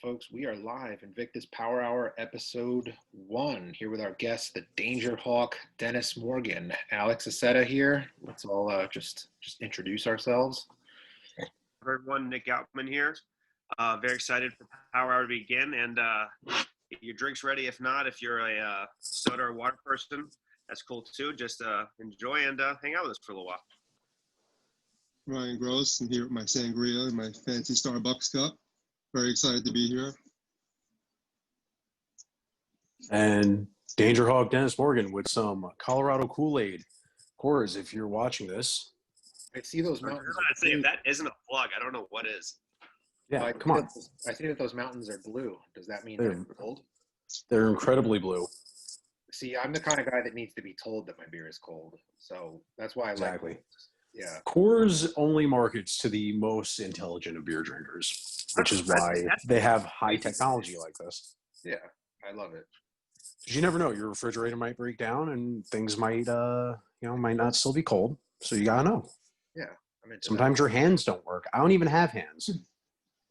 folks. We are live, Invictus Power Hour, episode 1, here with our guest, the Dangerhawk, Dennis Morgan. Alex Aceta here. Let's all just introduce ourselves. Everyone, Nick Outman here. Very excited for Power Hour to begin, and get your drinks ready. If not, if you're a soda or water person, that's cool too. Just enjoy and hang out with us for a little while. Ryan Gross, and here with my sangria and my fancy Starbucks cup. Very excited to be here. And Dangerhawk Dennis Morgan with some Colorado Kool-Aid. Coors, if you're watching this. I see those mountains. I'd say if that isn't a plug, I don't know what is. Yeah, come on. I see that those mountains are blue. Does that mean they're cold? They're incredibly blue. See, I'm the kind of guy that needs to be told that my beer is cold. So that's why I Exactly. like it. Yeah. Coors only markets to the most intelligent of beer drinkers, which is why they have high technology like this. Yeah, I love it. Because you never know, your refrigerator might break down and things might, might not still be cold. So you gotta know. Yeah, I mean, sometimes your hands don't work. I don't even have hands.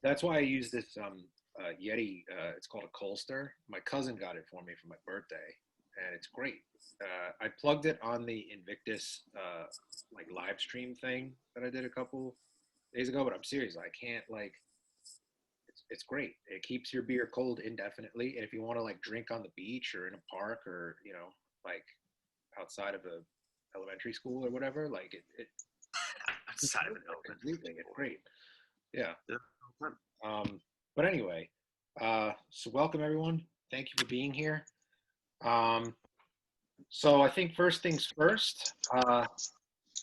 That's why I use this Yeti. It's called a Colster. My cousin got it for me for my birthday, and it's great. I plugged it on the Invictus live stream thing that I did a couple days ago, but I'm serious. I can't it's great. It keeps your beer cold indefinitely, and if you want to drink on the beach or in a park or outside of a elementary school or whatever, it outside of an elementary school, it's great. Yeah. Yeah. But anyway, so welcome everyone. Thank you for being here. So I think first things first,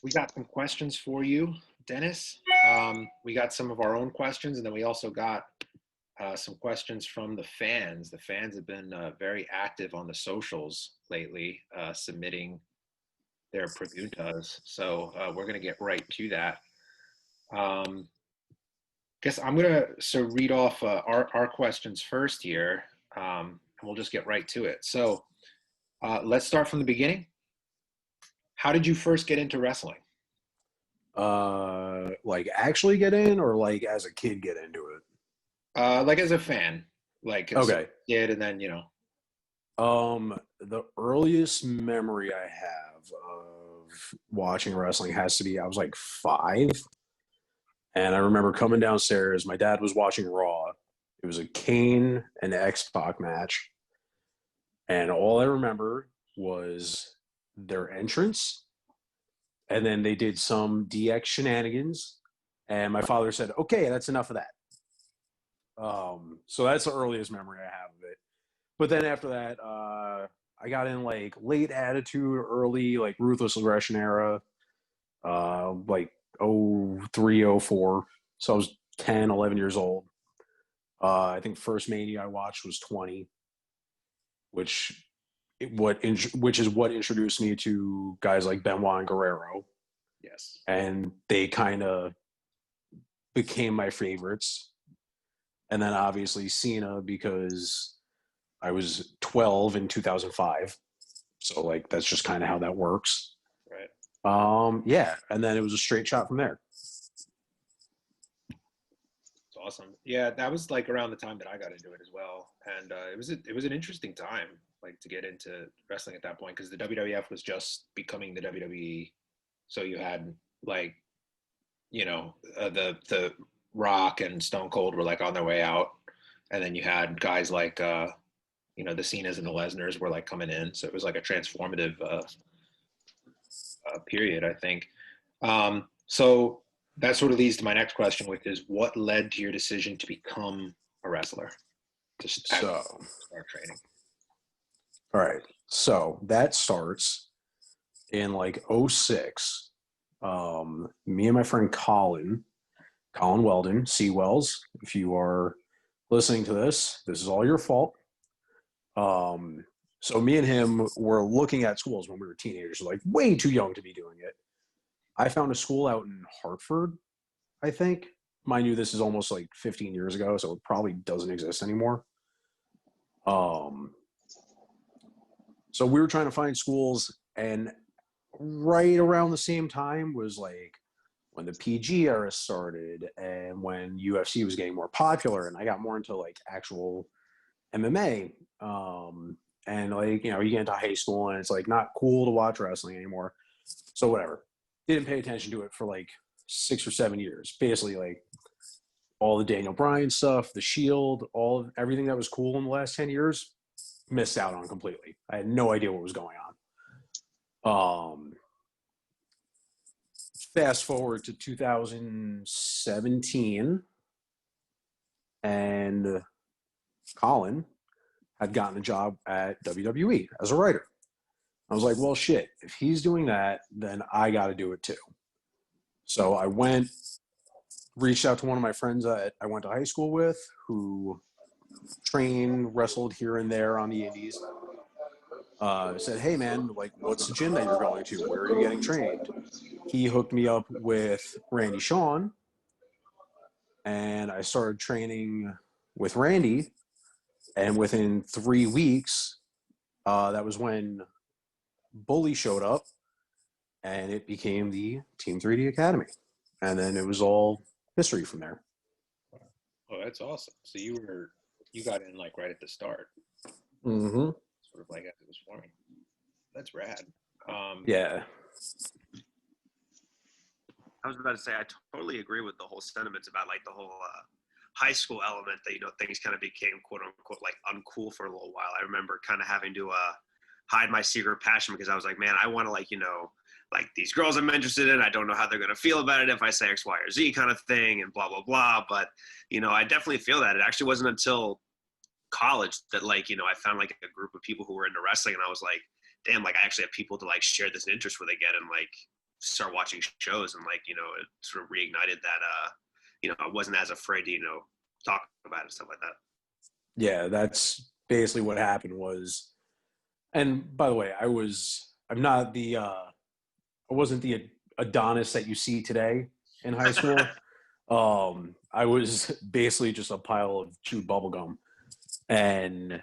we got some questions for you, Dennis. We got some of our own questions, and then we also got some questions from the fans. The fans have been very active on the socials lately, submitting their preguntas. So we're going to get right to that. Guess I'm going to read off our questions first here, and we'll just get right to it. So let's start from the beginning. How did you first get into wrestling? Actually get in, or as a kid get into it? As a fan, okay. Kid, and then the earliest memory I have of watching wrestling has to be I was 5, and I remember coming downstairs. My dad was watching Raw. It was a Kane and X-Pac match. And all I remember was their entrance, and then they did some DX shenanigans, and my father said, okay, that's enough of that. So that's the earliest memory I have of it. But then after that, I got in late Attitude, early Ruthless Aggression era, 03, 04. So I was 10, 11 years old. I think first Mania I watched was 20. Which is what introduced me to guys like Benoit and Guerrero. Yes. And they kind of became my favorites. And then obviously Cena, because I was 12 in 2005. So that's just kind of how that works. Right. Yeah. And then it was a straight shot from there. Awesome. Yeah, that was around the time that I got into it as well, and it was an interesting time to get into wrestling at that point, because the WWF was just becoming the WWE. So you had the Rock and Stone Cold were on their way out, and then you had guys the Cenas and the Lesnars were coming in. So it was a transformative period, I think. So that sort of leads to my next question, which is, what led to your decision to become a wrestler? To start training. All right. So that starts in 06. Me and my friend Colin Weldon, Seawells, if you are listening to this is all your fault. So me and him were looking at schools when we were teenagers, way too young to be doing it. I found a school out in Hartford, I think. Mind you, this is almost 15 years ago, so it probably doesn't exist anymore. So we were trying to find schools, and right around the same time was when the PG era started and when UFC was getting more popular, and I got more into like actual MMA. And like, you know, you get into high school and it's like not cool to watch wrestling anymore. So whatever. Didn't pay attention to it for like 6 or 7 years. Basically, like all the Daniel Bryan stuff, the Shield, everything that was cool in the last 10 years, missed out on completely. I had no idea what was going on. Fast forward to 2017, and Colin had gotten a job at WWE as a writer. I was like, well, shit, if he's doing that, then I got to do it too. So I reached out to one of my friends that I went to high school with who trained, wrestled here and there on the indies. Said, hey, man, like, what's the gym that you're going to? Where are you getting trained? He hooked me up with Randy Shawn, and I started training with Randy. And within 3 weeks, that was when Bully showed up, and it became the Team 3D Academy. And then it was all history from there. Oh, that's awesome. So you got in like right at the start. Mm-hmm. Sort of like as it was forming. That's rad. Yeah. I was about to say, I totally agree with the whole sentiments about like the whole high school element that, you know, things kind of became quote unquote like uncool for a little while. I remember kind of having to hide my secret passion because I was like, man, I want to like, you know, like these girls I'm interested in, I don't know how they're going to feel about it if I say X, Y, or Z kind of thing and blah, blah, blah. But, you know, I definitely feel that. It actually wasn't until college that like, you know, I found like a group of people who were into wrestling and I was like, damn, like I actually have people to like share this interest where they get and like start watching shows and like, you know, it sort of reignited that, you know, I wasn't as afraid to, you know, talk about it and stuff like that. Yeah, that's basically what happened was, and by the way, I wasn't the Adonis that you see today in high school. I was basically just a pile of chewed bubblegum. And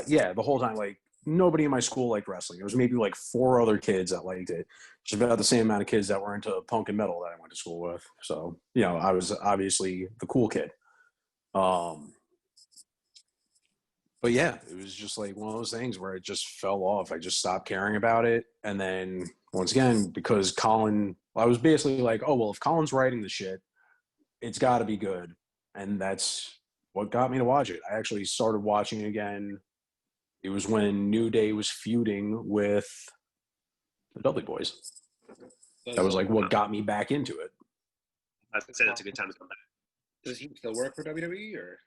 yeah, the whole time, like nobody in my school liked wrestling. There was maybe like 4 other kids that liked it. Just about the same amount of kids that were into punk and metal that I went to school with. So, you know, I was obviously the cool kid. But yeah, it was just like one of those things where it just fell off. I just stopped caring about it. And then once again, because I was basically like, oh, well, if Colin's writing the shit, it's got to be good. And that's what got me to watch it. I actually started watching it again. It was when New Day was feuding with the Dudley Boys. That was like what got me back into it. I'd say that's a good time to come back. Does he still work for WWE or?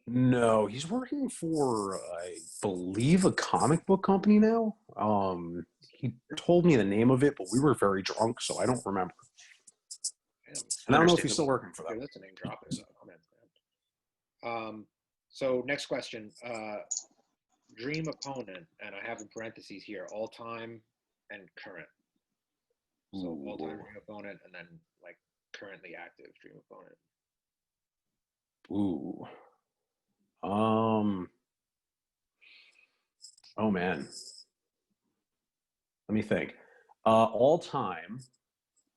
No, he's working for, I believe, a comic book company now. He told me the name of it, but we were very drunk, so I don't remember. And I don't know if he's still working for them. You're listening, drop it. So next question. Dream opponent, and I have in parentheses here, all time and current. So all time dream opponent, and then like currently active dream opponent. Ooh. Oh man. Let me think. All time.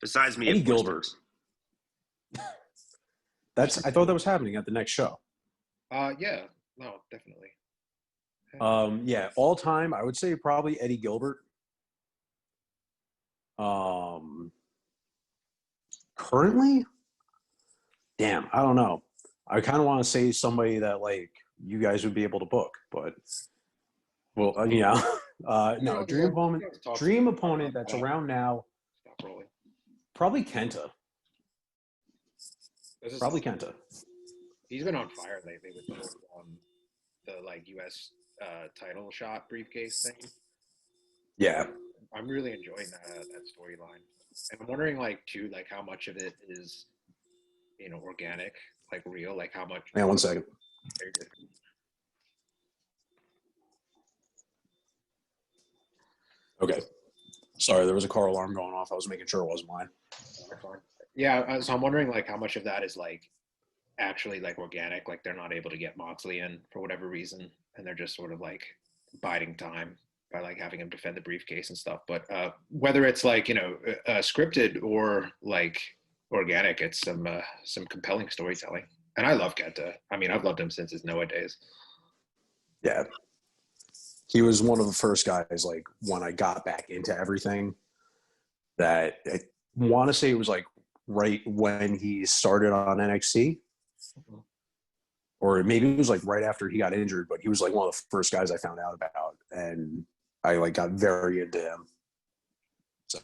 Besides me, Eddie Gilbert. I thought that was happening at the next show. Yeah, no, definitely. Yeah, all time, I would say probably Eddie Gilbert. Currently, damn, I don't know. I kind of want to say somebody that like you guys would be able to book, but well, yeah, no, dream opponent that's around now. Stop rolling. Probably Kenta. Probably Kenta. He's been on fire lately with the like U.S. Title shot briefcase thing. Yeah, I'm really enjoying that storyline, and I'm wondering like too like how much of it is, you know, organic, like real, like how much. Yeah, 1 second. Okay. Sorry, there was a car alarm going off. I was making sure it wasn't mine. Yeah, so I'm wondering like how much of that is like actually like organic, like they're not able to get Moxley in for whatever reason, and they're just sort of like biding time by like having him defend the briefcase and stuff. But whether it's like scripted or like organic, it's some compelling storytelling. And I love Kenta. I mean, I've loved him since his Noah days. Yeah. He was one of the first guys, like, when I got back into everything, that I want to say it was like right when he started on NXT, or maybe it was like right after he got injured, but he was like one of the first guys I found out about, and I like got very into him. So,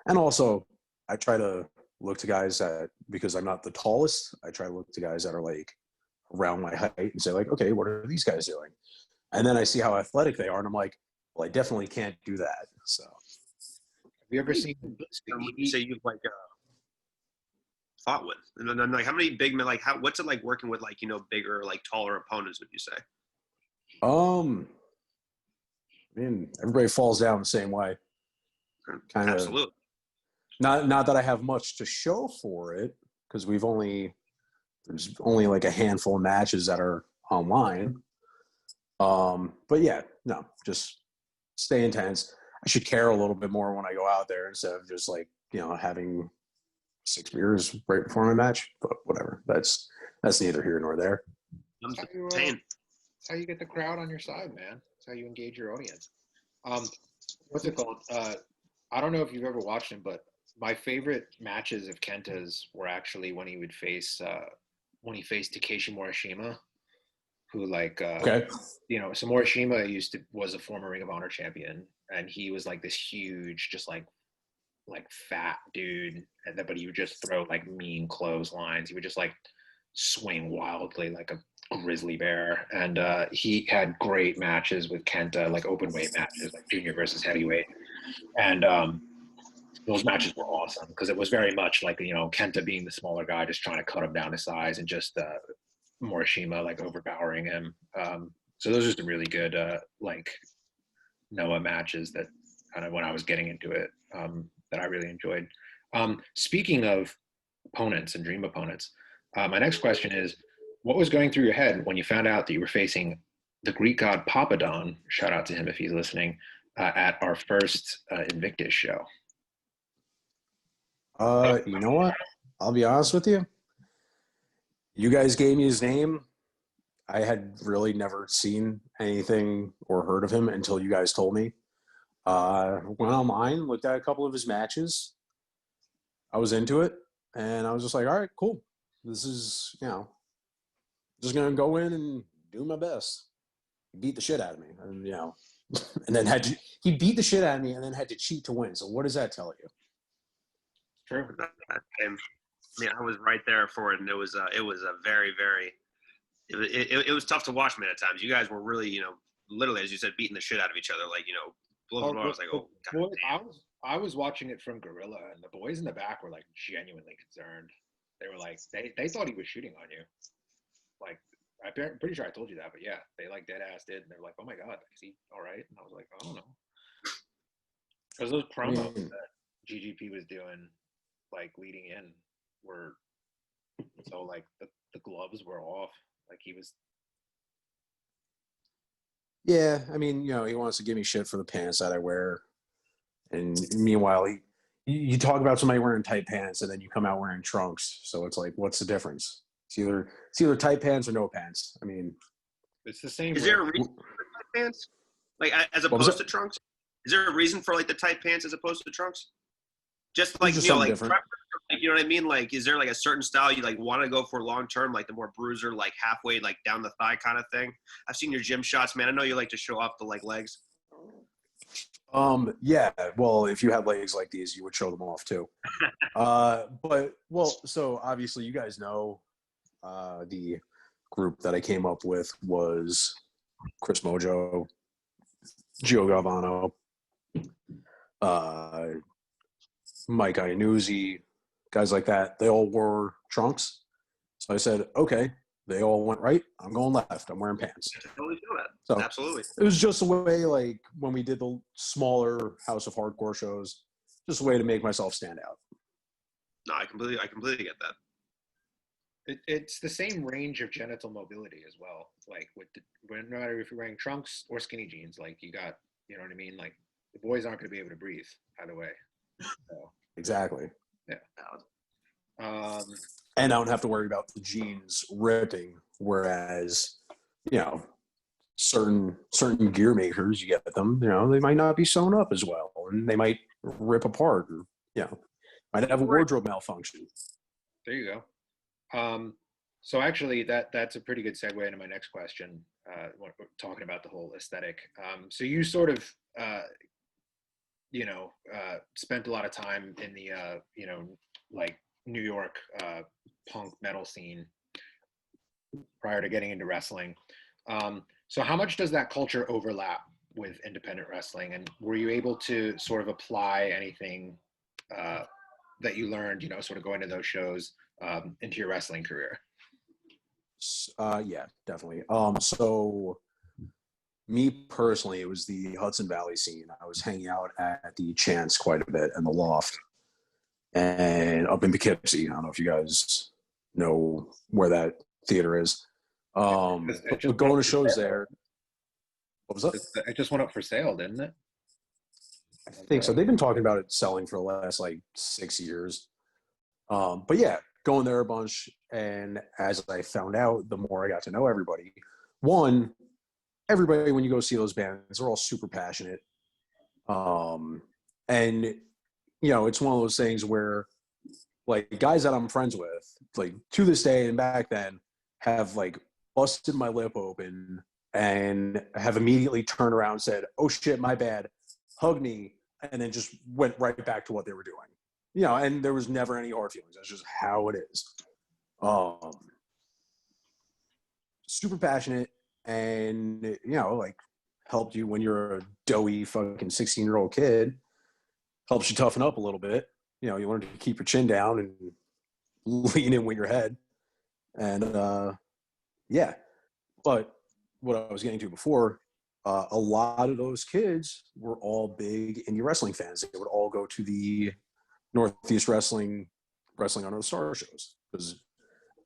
and also I try to look to guys that, because I'm not the tallest, I try to look to guys that are like around my height and say like, okay, what are these guys doing? And then I see how athletic they are, and I'm like, well, I definitely can't do that. So, Have you ever seen? You say you've like fought with, and then like how many big men? Like what's it like working with like bigger, like taller opponents? Would you say? I mean, everybody falls down the same way. Kind of. Absolutely. Not that I have much to show for it, because there's only like a handful of matches that are online. But yeah, no, just stay intense. I should care a little bit more when I go out there instead of just like, having 6 beers right before my match. But whatever. That's neither here nor there. That's how you get the crowd on your side, man. That's how you engage your audience. What's it called? I don't know if you've ever watched him, but my favorite matches of Kenta's were actually when he faced Takeshi Morishima, who Okay. So Morishima was a former Ring of Honor champion, and he was like this huge, just like fat dude, but he would just throw like mean clotheslines. He would just like swing wildly like a grizzly bear, and he had great matches with Kenta, like open weight matches, like junior versus heavyweight, and those matches were awesome because it was very much like Kenta being the smaller guy, just trying to cut him down to size, and just Morishima like overpowering him. So those are some really good like Noah matches that kind of when I was getting into it that I really enjoyed. Speaking of opponents and dream opponents, my next question is, what was going through your head when you found out that you were facing the Greek god Papadon? Shout out to him if he's listening, at our first Invictus show. You know what? I'll be honest with you. You guys gave me his name. I had really never seen anything or heard of him until you guys told me. Went online, looked at a couple of his matches. I was into it, and I was just like, all right, cool. This is, just going to go in and do my best. He beat the shit out of me. And, and then he beat the shit out of me and then had to cheat to win. So what does that tell you? True. I was right there for it, and it was a very, very. It was tough to watch me at times. You guys were really, literally, as you said, beating the shit out of each other. Like, blow. I was like, oh, God. I was watching it from Gorilla, and the boys in the back were like genuinely concerned. They were like, they thought he was shooting on you. Like, I'm pretty sure I told you that, but yeah, they like dead ass did, and they're like, oh my God, is he all right? And I was like, I don't know, because those promos that GGP was doing, like leading in, were so like the gloves were off, like he was. Yeah, I mean, he wants to give me shit for the pants that I wear, and meanwhile, you talk about somebody wearing tight pants, and then you come out wearing trunks. So it's like, what's the difference? It's either tight pants or no pants. I mean, it's the same. Is there a reason for tight pants, like as opposed to trunks? Is there a reason for like the tight pants as opposed to trunks? Just like like different. You know what I mean? Like, is there like a certain style you like want to go for long term, like the more bruiser, like halfway, like down the thigh kind of thing? I've seen your gym shots, man. I know you like to show off the like legs. Yeah. Well, if you had legs like these, you would show them off too. So obviously, you guys know, the group that I came up with was Chris Mojo, Gio Galvano, Mike Iannuzzi, guys like that. They all wore trunks. So I said, okay, they all went right. I'm going left. I'm wearing pants. I totally feel that. So absolutely. It was just a way, like when we did the smaller House of Hardcore shows, just a way to make myself stand out. No, I completely get that. It's the same range of genital mobility as well. Like no matter if you're wearing trunks or skinny jeans, like you got You know what I mean? Like the boys aren't going to be able to breathe either way. So, Exactly. yeah. Um, And I don't have to worry about the jeans ripping. Whereas, you know, certain gear makers, you get them, you know, they might not be sewn up as well, and they might rip apart, or you know, might have a wardrobe malfunction. there you go. So actually, that's a pretty good segue into my next question. When we're talking about the whole aesthetic. So you sort of, spent a lot of time in the, like New York punk metal scene prior to getting into wrestling. So how much does that culture overlap with independent wrestling? And were you able to sort of apply anything that you learned, sort of going to those shows into your wrestling career? Yeah, definitely. So me personally, it was the Hudson Valley scene. I was hanging out at the Chance quite a bit and the Loft, and up in Poughkeepsie. I don't know if you guys know where that theater is. But going to shows there. What was that? It just went up for sale, didn't it? I think so. They've been talking about it selling for the last like 6 years. But yeah, going there a bunch. And as I found out, the more I got to know everybody, one, everybody, when you go see those bands, they're all super passionate. And, it's one of those things where, like, guys that I'm friends with, like, to this day and back then, have, like, busted my lip open and have immediately turned around and said, "Oh, shit, my bad," hugged me, and then just went right back to what they were doing. And there was never any hard feelings. That's just how it is. Super passionate, and like, helped you when you're a doughy fucking 16-year-old kid. Helps you toughen up a little bit. You learn to keep your chin down and lean in with your head. And yeah, but what I was getting to before, a lot of those kids were all big indie wrestling fans. They would all go to the Northeast Wrestling Under the Stars shows, because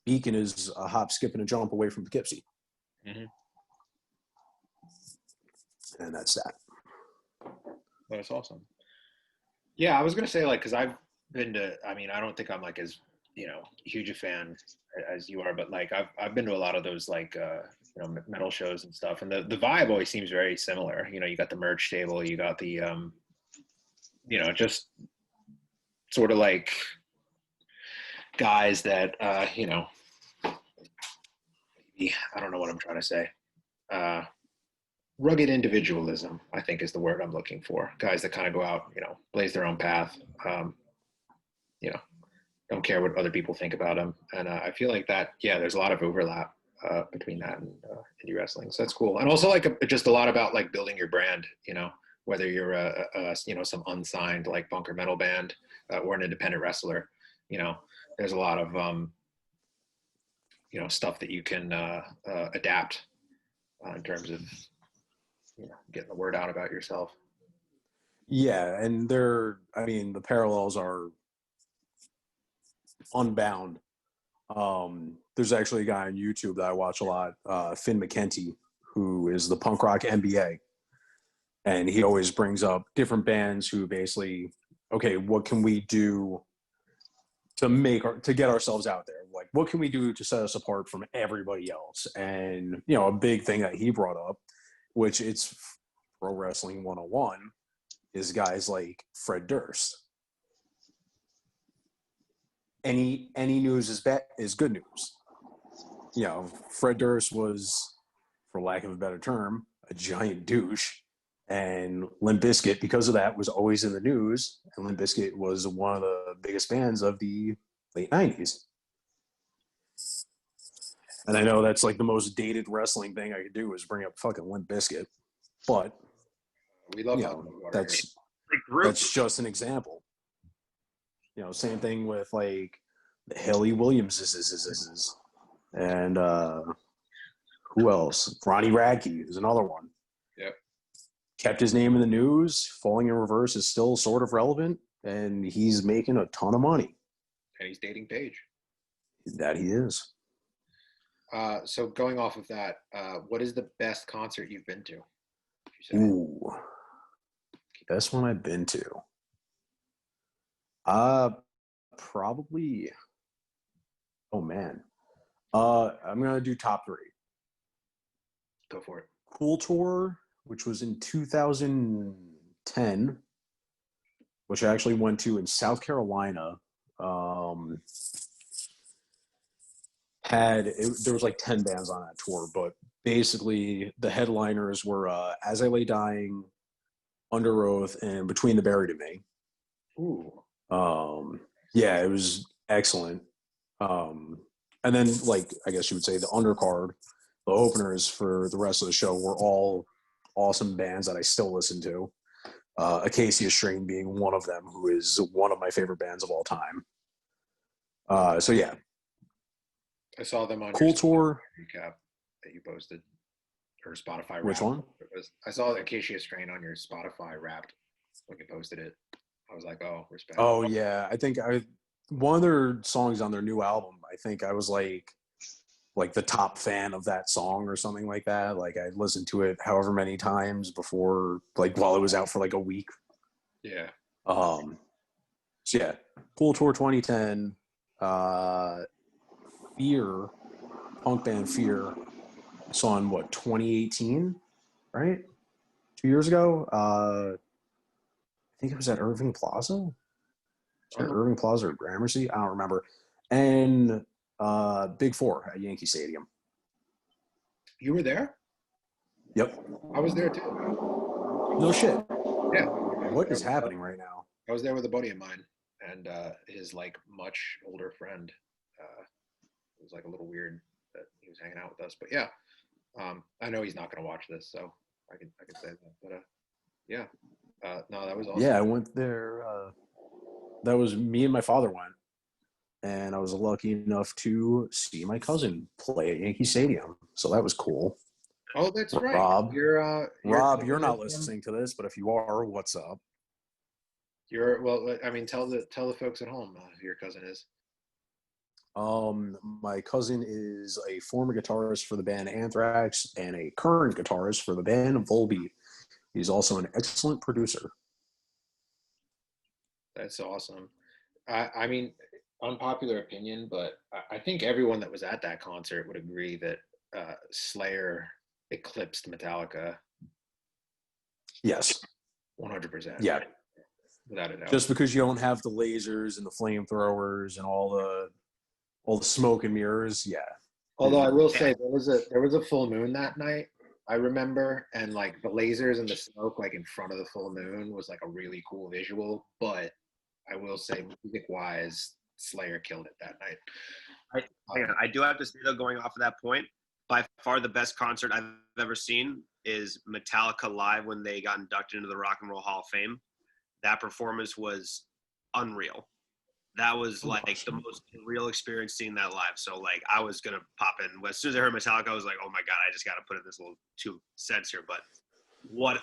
Beacon is a hop, skip, and a jump away from Poughkeepsie. Mm-hmm. And that's that. That's awesome. Yeah, I was gonna say, like, because I've been to. I mean, I don't think I'm like as huge a fan as you are, but like I've been to a lot of those like metal shows and stuff, and the vibe always seems very similar. You got the merch table, you got the just sort of like guys that maybe, I don't know what I'm trying to say. Rugged individualism, I think, is the word I'm looking for. Guys that kind of go out, blaze their own path, don't care what other people think about them. And I feel like that, yeah, there's a lot of overlap between that and indie wrestling. So that's cool. And also like just a lot about like building your brand, whether you're some unsigned like bunker metal band or an independent wrestler, there's a lot of, stuff that you can adapt in terms of, getting the word out about yourself. Yeah, and the parallels are unbound. There's actually a guy on YouTube that I watch a lot, Finn McKenty, who is the punk rock MBA. And he always brings up different bands who basically, okay, what can we do to get ourselves out there? Like, what can we do to set us apart from everybody else? And, a big thing that he brought up, which it's Pro Wrestling 101, is guys like Fred Durst. Any news is good news. Fred Durst was, for lack of a better term, a giant douche. And Limp Bizkit, because of that, was always in the news. And Limp Bizkit was one of the biggest bands of the late 90s. And I know that's like the most dated wrestling thing I could do is bring up fucking Limp Bizkit. But we love that's just an example. Same thing with like the Haley Williams and who else? Ronnie Radke is another one. Yep. Kept his name in the news. Falling in Reverse is still sort of relevant, and he's making a ton of money. And he's dating Paige. That he is. So going off of that, what is the best concert you've been to? Ooh, Best one I've been to. Probably. Oh man. I'm gonna do top 3. Go for it. Cool Tour, which was in 2010, which I actually went to in South Carolina. There was like 10 bands on that tour, but basically the headliners were As I Lay Dying, Under Oath, and Between the Buried and Me. Ooh. Yeah, it was excellent. And then, like, I guess you would say the undercard, the openers for the rest of the show were all awesome bands that I still listen to. Acacia Strain being one of them, who is one of my favorite bands of all time. So yeah, I saw them on Cool your Tour recap that you posted, or Spotify. Which one? I saw Acacia Strain on your Spotify Wrapped when you posted it. I was like, oh, respect. Oh yeah, I think one of their songs on their new album. I think I was like the top fan of that song or something like that. Like I listened to it however many times before, like while it was out for like a week. Yeah. So yeah, Cool Tour 2010. Fear, punk band Fear. I saw in 2018, right? 2 years ago. I think it was at Irving Plaza. Was it Irving Plaza or Gramercy? I don't remember. And Big Four at Yankee Stadium. You were there? Yep. I was there too. No shit. Yeah. What is happening right now? I was there with a buddy of mine and his like much older friend. It was like a little weird that he was hanging out with us, but yeah. I know he's not going to watch this, so I can say that. But yeah. No, that was awesome. Yeah, I went there. That was me and my father went, and I was lucky enough to see my cousin play at Yankee Stadium. So that was cool. Oh, that's right. Rob, Rob, you're not listening to this, but if you are, what's up? Well. I mean, tell the folks at home who your cousin is. My cousin is a former guitarist for the band Anthrax and a current guitarist for the band Volbeat. He's also an excellent producer. That's awesome. I mean, unpopular opinion, but I think everyone that was at that concert would agree that Slayer eclipsed Metallica. Yes. 100%. Yeah. Without a doubt. Just because you don't have the lasers and the flamethrowers and all the smoke and mirrors, yeah. Although I will say there was a full moon that night, I remember, and like the lasers and the smoke like in front of the full moon was like a really cool visual. But I will say, music wise, Slayer killed it that night. I do have to say though, going off of that point, by far the best concert I've ever seen is Metallica live when they got inducted into the Rock and Roll Hall of Fame. That performance was unreal. That was like the most real experience seeing that live. So like I was gonna pop in as soon as I heard Metallica. I was like, oh my god, I just got to put in this little 2 cents here. But what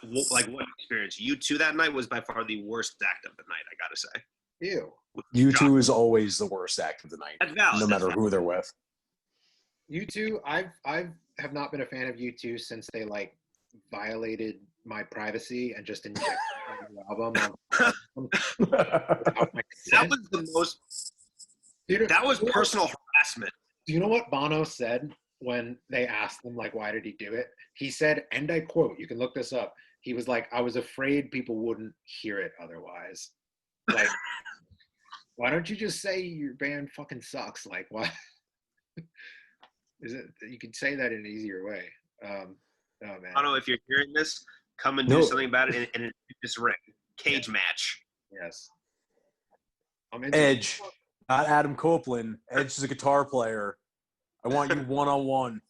experience? U2 that night was by far the worst act of the night. I gotta say. Ew. U2 is always the worst act of the night, That's valid. no matter who they're with. U2, I have not been a fan of U2 since they like violated my privacy and just injected the album. That was the most. Dude, that was personal harassment. Do you know what Bono said when they asked him like why did he do it? He said, and I quote, you can look this up. He was like, I was afraid people wouldn't hear it otherwise. Like, why don't you just say your band fucking sucks? Like, why? Is it? You could say that in an easier way. Oh man. I don't know if you're hearing this. Come and do something about it in this ring cage match. Yes. Edge, not Adam Copeland. Edge is a guitar player. I want you one-on-one.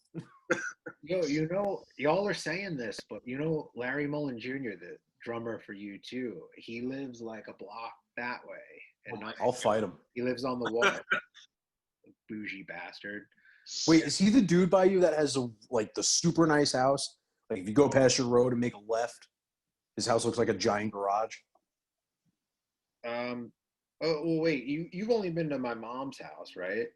You know, y'all are saying this, but you know, Larry Mullen Jr., the drummer for U2, he lives like a block that way. And I'll fight him. He lives on the water. Bougie bastard. Wait, is he the dude by you that has the super nice house? Like if you go past your road and make a left, his house looks like a giant garage. Oh well, wait. You've only been to my mom's house, right?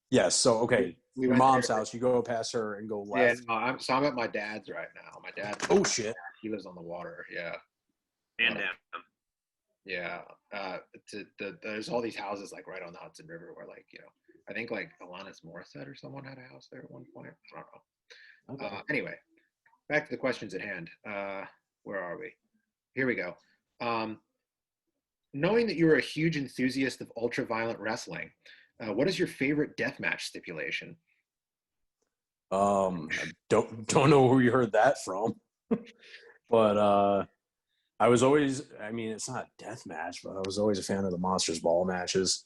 Yes. So okay, We your went mom's there. house. You go past her and go Yeah, left. no, I'm at my dad's right now. My dad. Oh shit. He lives on the water. Yeah. Man down. Yeah. There's all these houses like right on the Hudson River where like, I think like Alanis Morissette or someone had a house there at one point. I don't know. Okay. Anyway, back to the questions at hand. Where are we? Here we go. Knowing that you're a huge enthusiast of ultra-violent wrestling, what is your favorite deathmatch stipulation? I don't know who you heard that from, but I was always, I mean, it's not a death match, but I was always a fan of the Monsters Ball matches.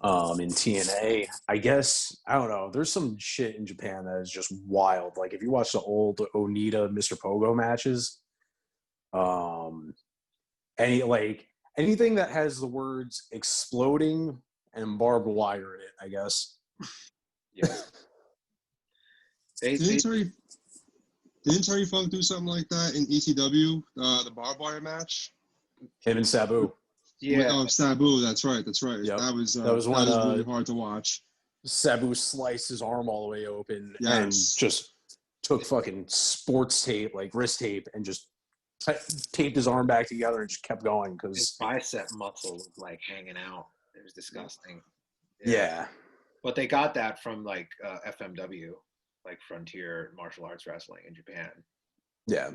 In TNA, I guess, I don't know. There's some shit in Japan that is just wild. Like if you watch the old Onita Mr. Pogo matches, anything that has the words exploding and barbed wire in it, I guess. Yeah. Didn't Terry Funk do something like that in ECW, the barbed wire match? Him and Sabu. Yeah. Oh, Sabu, that's right. Yep. That was when really hard to watch. Sabu sliced his arm all the way open and Yes. just took fucking sports tape, like wrist tape, and just taped his arm back together and just kept going His because bicep muscle was like hanging out. It was disgusting. yeah. But they got that from like FMW, like Frontier Martial Arts Wrestling in Japan. Yeah.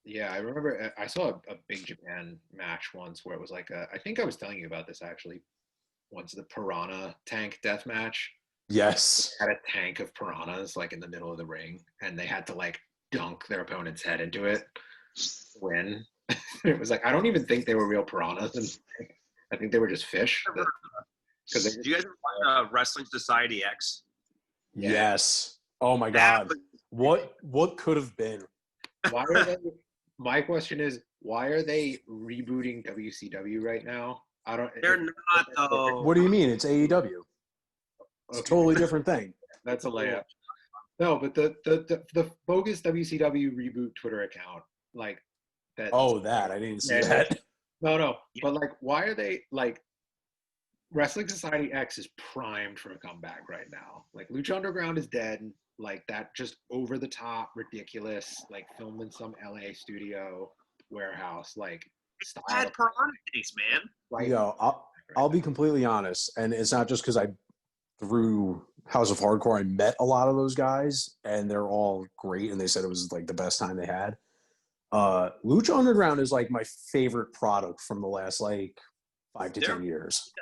Yeah, I remember I saw a Big Japan match once where it was like I think I was telling you about this actually. Once the piranha tank death match. Yes. They had a tank of piranhas like in the middle of the ring, and they had to like dunk their opponent's head into it to win. It was like I don't even think they were real piranhas, and I think they were just fish. Do you guys watch Wrestling Society X? Yeah. Yes. Oh my God. What could have been? Why are they? My question is, why are they rebooting WCW right now? I don't. They're not though. What do you mean? It's AEW. It's a totally different thing. That's a layup. No, but the bogus WCW reboot Twitter account, like that. Oh, that I didn't see that. No, but like, why are they like? Wrestling Society X is primed for a comeback right now. Like Lucha Underground is dead. Like that, just over the top, ridiculous, like filmed in some LA studio warehouse, like style. Bad piranha tanks, man. Right. I'll be completely honest, and it's not just because I through House of Hardcore I met a lot of those guys, and they're all great, and they said it was like the best time they had. Lucha Underground is like my favorite product from the last like 5 to 10 years.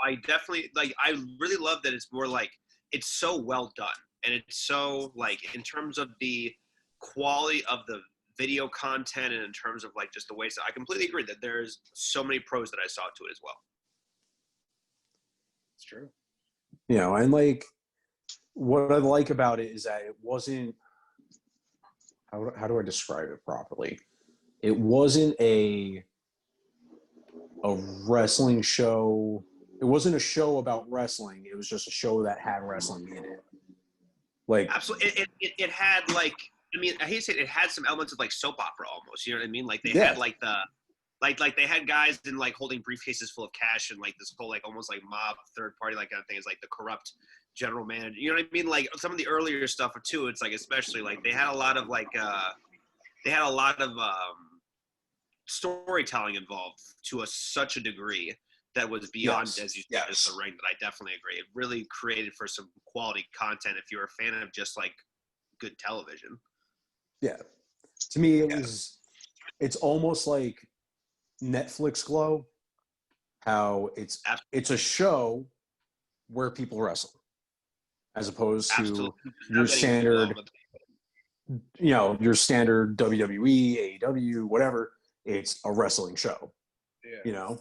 I definitely like. I really love that it's more like it's so well done, and it's so like in terms of the quality of the video content and in terms of like just the ways that I completely agree that there's so many pros that I saw to it as well. It's true. You know, and like what I like about it is that it wasn't how do I describe it properly? It wasn't a wrestling show. It wasn't a show about wrestling. It was just a show that had wrestling in it. Like absolutely, it had like I mean I hate to say it had some elements of like soap opera almost. You know what I mean? Like they had like the like they had guys in like holding briefcases full of cash and like this whole like almost like mob third party like kind of thing is like the corrupt general manager. You know what I mean? Like some of the earlier stuff too. It's like especially like they had a lot of like storytelling involved to such a degree that was beyond, as you said, just the ring. That I definitely agree. It really created for some quality content if you're a fan of just like good television. Yeah, to me it was. It's almost like Netflix Glow. How it's a show where people wrestle, as opposed to your standard. You know, your standard WWE, AEW, whatever. It's a wrestling show. Yeah. You know.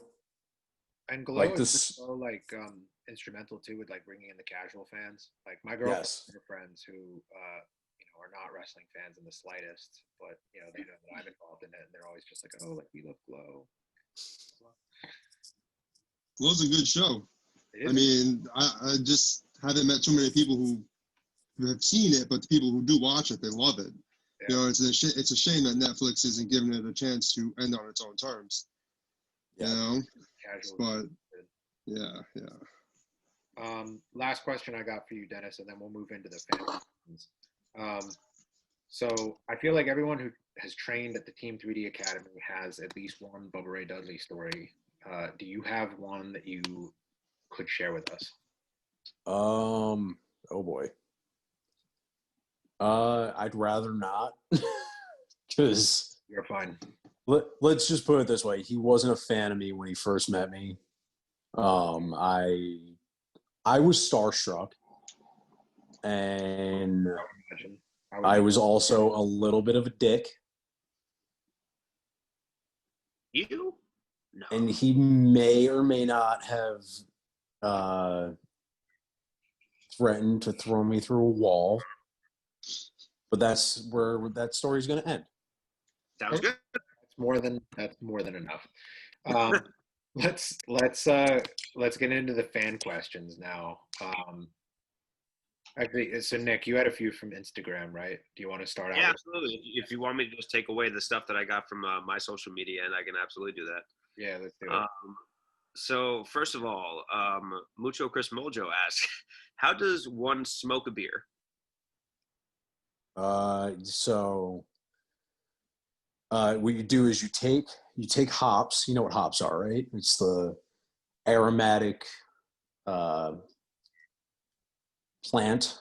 And Glow like is this, so like instrumental too with like bringing in the casual fans. Like my girlfriend and her friends who are not wrestling fans in the slightest, but they know that I'm involved in it, and they're always just like, oh, like we love Glow. Glow's a good show. I mean, I just haven't met too many people who have seen it, but the people who do watch it, they love it. Yeah. You know, it's a shame that Netflix isn't giving it a chance to end on its own terms. Yeah. You know, but yeah. Last question I got for you, Dennis, and then we'll move into the fan questions. So I feel like everyone who has trained at the Team 3D Academy has at least one Bubba Ray Dudley story. Do you have one that you could share with us? Oh boy. I'd rather not, because You're fine. let's just put it this way: he wasn't a fan of me when he first met me. I was starstruck, and Imagine. I was also a little bit of a dick. You? No. And he may or may not have threatened to throw me through a wall, but that's where that story's going to end. Sounds good. That's more than enough. Let's get into the fan questions now. Actually, so Nick, you had a few from Instagram, right? Do you want to start out? Yeah, absolutely. If you want me to just take away the stuff that I got from my social media, and I can absolutely do that. Yeah, let's do it. So first of all, Mucho Chris Mojo asks, how does one smoke a beer? What you do is you take hops. You know what hops are, right? It's the aromatic plant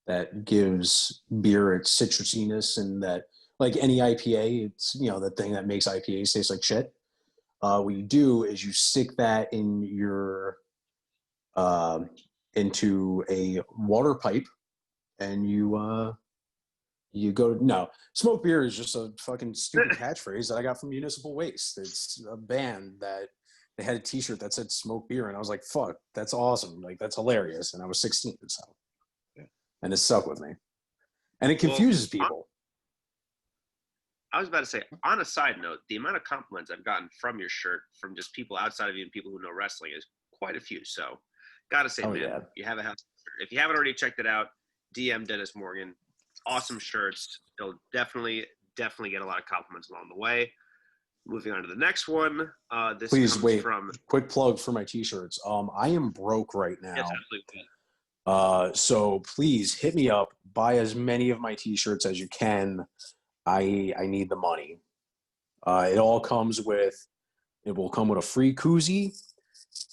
that gives beer its citrusiness, and that, like any IPA, it's, you know, the thing that makes IPAs taste like shit. What you do is you stick that in your into a water pipe, and you go. No, smoke beer is just a fucking stupid catchphrase that I got from Municipal Waste. It's a band that they had a T-shirt that said "smoke beer," and I was like, "Fuck, that's awesome! Like, that's hilarious." And I was 16, so yeah. And it stuck with me, and it confuses people. I was about to say, on a side note, the amount of compliments I've gotten from your shirt from just people outside of you and people who know wrestling is quite a few. So, gotta say, man, yeah. You have a house. If you haven't already checked it out, DM Dennis Morgan. Awesome shirts. He'll definitely get a lot of compliments along the way. Moving on to the next one. This Please comes wait. from. Quick plug for my T-shirts. I am broke right now. Yes, absolutely. So please hit me up. Buy as many of my T-shirts as you can. I need the money. It will come with a free koozie,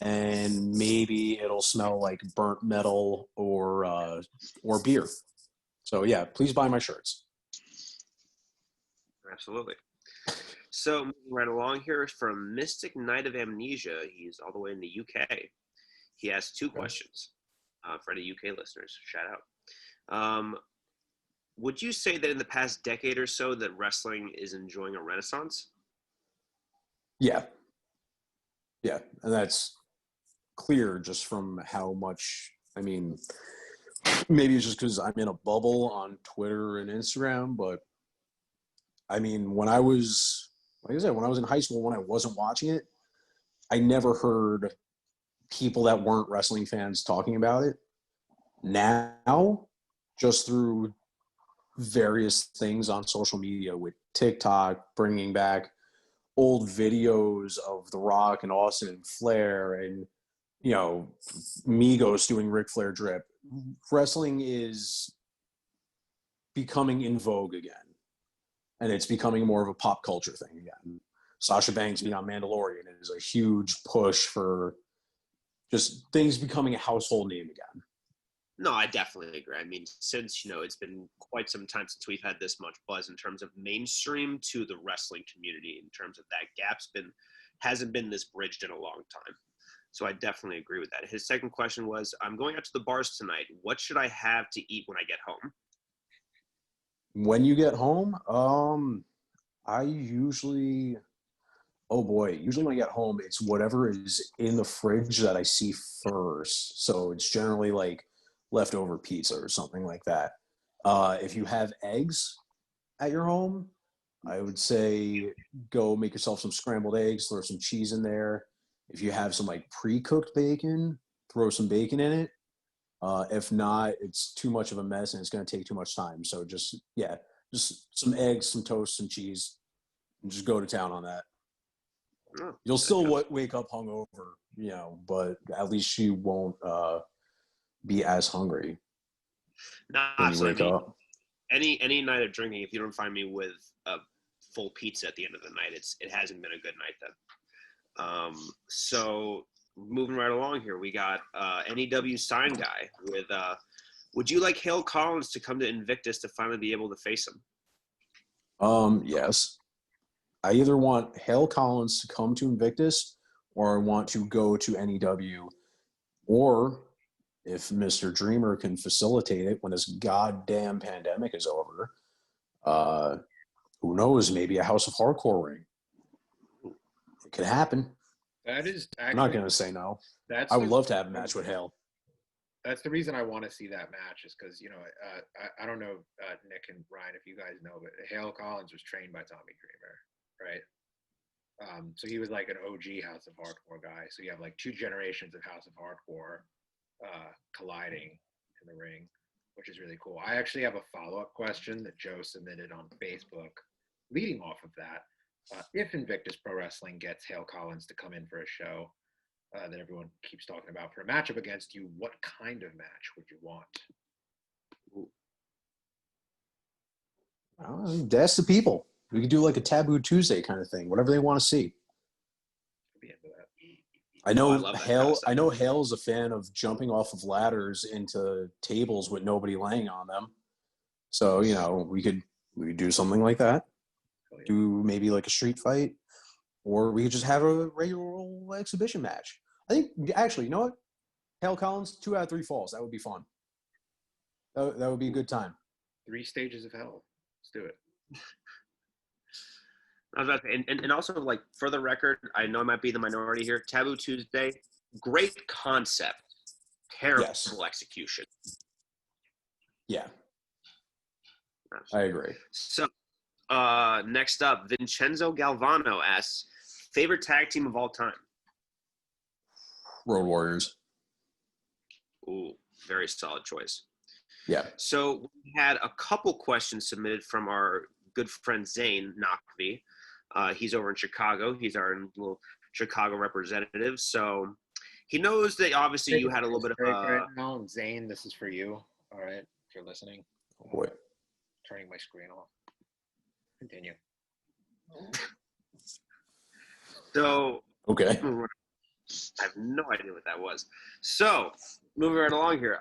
and maybe it'll smell like burnt metal or beer. So yeah, please buy my shirts. Absolutely. So moving right along here from Mystic Knight of Amnesia. He's all the way in the UK. He has two questions for any UK listeners. Shout out. Would you say that in the past decade or so that wrestling is enjoying a renaissance? Yeah. Yeah, and that's clear just from how much, I mean, maybe it's just because I'm in a bubble on Twitter and Instagram, but I mean, when I was in high school, when I wasn't watching it, I never heard people that weren't wrestling fans talking about it. Now, just through various things on social media, with TikTok bringing back old videos of The Rock and Austin and Flair, and, you know, Migos doing Ric Flair drip, wrestling is becoming in vogue again, and it's becoming more of a pop culture thing again. Sasha Banks being on Mandalorian is a huge push for just things becoming a household name again. No, I definitely agree. I mean, since, you know, it's been quite some time since we've had this much buzz in terms of mainstream to the wrestling community, in terms of that gap's hasn't been this bridged in a long time. So I definitely agree with that. His second question was, I'm going out to the bars tonight. What should I have to eat when I get home? When you get home, I usually when I get home, it's whatever is in the fridge that I see first. So it's generally like leftover pizza or something like that. If you have eggs at your home, I would say go make yourself some scrambled eggs, throw some cheese in there. If you have some like pre-cooked bacon, throw some bacon in it. If not, it's too much of a mess and it's going to take too much time. So just some eggs, some toast, some cheese, and just go to town on that. Oh, You'll still wake up hungover, you know, but at least you won't be as hungry nah, when you so wake up. any night of drinking, if you don't find me with a full pizza at the end of the night, it hasn't been a good night then. So moving right along here, we got NEW sign guy with. Would you like Hale Collins to come to Invictus to finally be able to face him? Yes. I either want Hale Collins to come to Invictus, or I want to go to NEW, or if Mr. Dreamer can facilitate it when this goddamn pandemic is over, who knows, maybe a House of Hardcore ring. It could happen. That is actually, I'm not going to say no. I would love to have a match with Hale. That's the reason I want to see that match, is because, I don't know, Nick and Ryan, if you guys know, but Hale Collins was trained by Tommy Dreamer, right? So he was like an OG House of Hardcore guy. So you have like 2 generations of House of Hardcore colliding in the ring, which is really cool. I actually have a follow-up question that Joe submitted on Facebook leading off of that. If Invictus Pro Wrestling gets Hale Collins to come in for a show that everyone keeps talking about for a matchup against you, what kind of match would you want? That's the people. We could do like a Taboo Tuesday kind of thing, whatever they want to see. I'd be into that. I know love that kind of stuff. I know Hale's a fan of jumping off of ladders into tables with nobody laying on them. So, we could do something like that. Do maybe like a street fight, or we could just have a regular exhibition match. I think, actually, you know what? Hale Collins, 2 out of 3 falls. That would be fun. That would be a good time. 3 stages of hell. Let's do it. I was about to, and also, like, for the record, I know I might be the minority here. Taboo Tuesday, great concept, terrible execution. Yeah, I agree. So, next up, Vincenzo Galvano asks, favorite tag team of all time? Road Warriors. Ooh, very solid choice. Yeah. So we had a couple questions submitted from our good friend Zane Nakvi. He's over in Chicago. He's our little Chicago representative. So he knows that obviously you had a little bit of right now, Zane, this is for you. All right, if you're listening. Oh boy. Turning my screen off. Continue. So okay. I have no idea what that was. So moving right along here.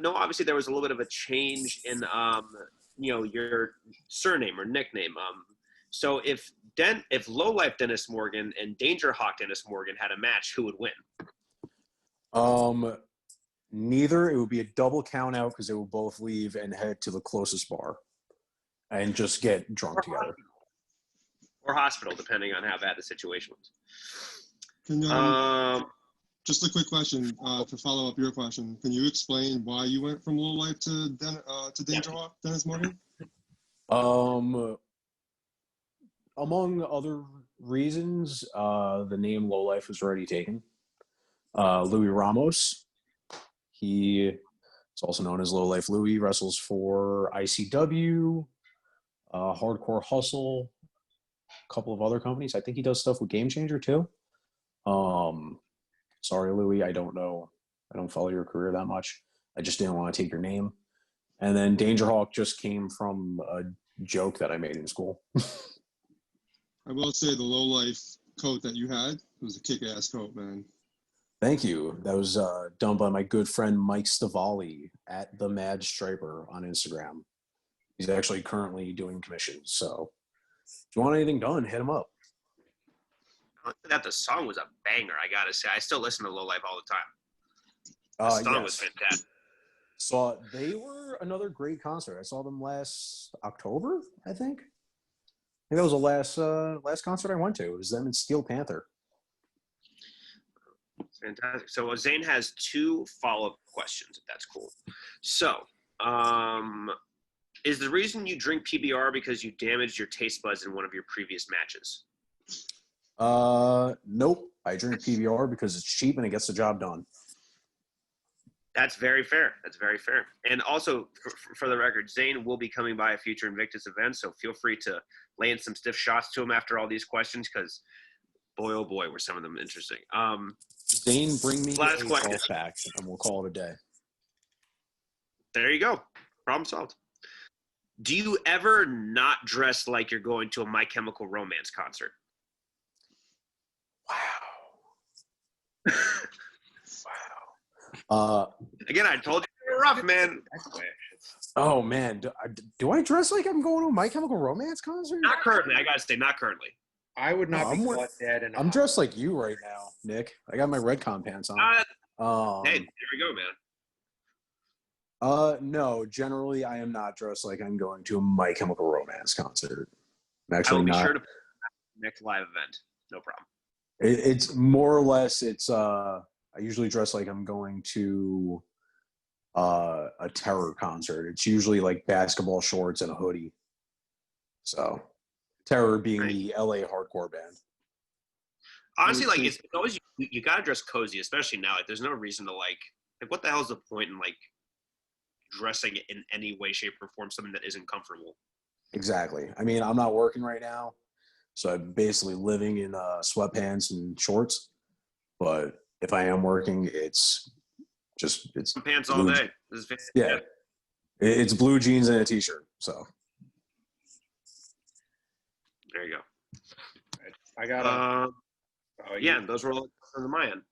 No, obviously there was a little bit of a change in your surname or nickname. So if Lowlife Dennis Morgan and Dangerhawk Dennis Morgan had a match, who would win? Neither. It would be a double count out because they would both leave and head to the closest bar and just get drunk together. Or hospital, depending on how bad the situation was. Just a quick question to follow up your question. Can you explain why you went from Lowlife to Dangerhawk, Dennis Morgan? Among other reasons, the name Lowlife was already taken. Louis Ramos, he is also known as Lowlife Louis, wrestles for ICW, Hardcore Hustle, a couple of other companies. I think he does stuff with Game Changer too. Sorry, Louis, I don't know. I don't follow your career that much. I just didn't want to take your name. And then Dangerhawk just came from a joke that I made in school. I will say the Lowlife coat that you had was a kick-ass coat, man. Thank you. That was done by my good friend Mike Stavali at The Mad Striper on Instagram. He's actually currently doing commissions. So if you want anything done, hit him up. That the song was a banger, I gotta say. I still listen to Lowlife all the time. The song was fantastic. So they were another great concert. I saw them last October, I think. That was the last concert I went to. It was them and Steel Panther. Fantastic. So Zane has 2 follow-up questions, if that's cool. So, is the reason you drink PBR because you damaged your taste buds in one of your previous matches? Nope. I drink PBR because it's cheap and it gets the job done. That's very fair. That's very fair. And also, for the record, Zane will be coming by a future Invictus event, so feel free to lay in some stiff shots to him after all these questions, because boy, oh boy, were some of them interesting. Zane, bring me last a question, pack, and we'll call it a day. There you go. Problem solved. do you ever not dress like you're going to a My Chemical Romance concert? Wow. Wow. Again, I told you you were rough, man. Oh man, do I dress like I'm going to a My Chemical Romance concert? Not currently. I gotta say, not currently. I would not No, be caught dead in a I'm hot dressed like you right now, Nick. I got my Redcon pants on. Hey, there we go, man. No, generally I am not dressed like I'm going to a My Chemical Romance concert. I'm I actually will be not. sure to put next live event. No problem. It's more or less. I usually dress like I'm going to a Terror concert. It's usually like basketball shorts and a hoodie. So, Terror being the LA hardcore band. Honestly, like it's always you gotta dress cozy, especially now. Like, there's no reason to like what the hell's the point in like dressing in any way, shape, or form something that isn't comfortable? Exactly. I mean, I'm not working right now, so I'm basically living in sweatpants and shorts. But if I am working, it's Pants all day. This is fantastic. Yeah, it's blue jeans and a t-shirt. So there you go. I got yeah, those were all on my end.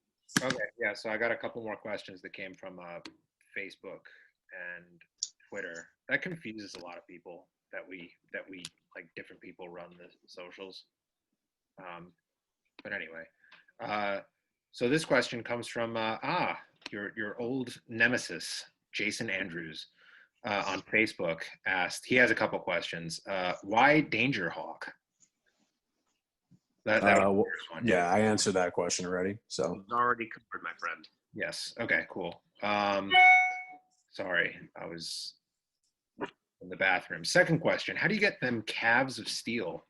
Okay, yeah. So I got a couple more questions that came from Facebook and Twitter. That confuses a lot of people that we like different people run the socials. But anyway, so this question comes from your old nemesis, Jason Andrews, on Facebook. Asked. He has a couple questions. Why Dangerhawk? That was the first one. Yeah, I answered that question already. So it's already covered, my friend. Yes. Okay. Cool. Sorry, I was in the bathroom. Second question: how do you get them calves of steel?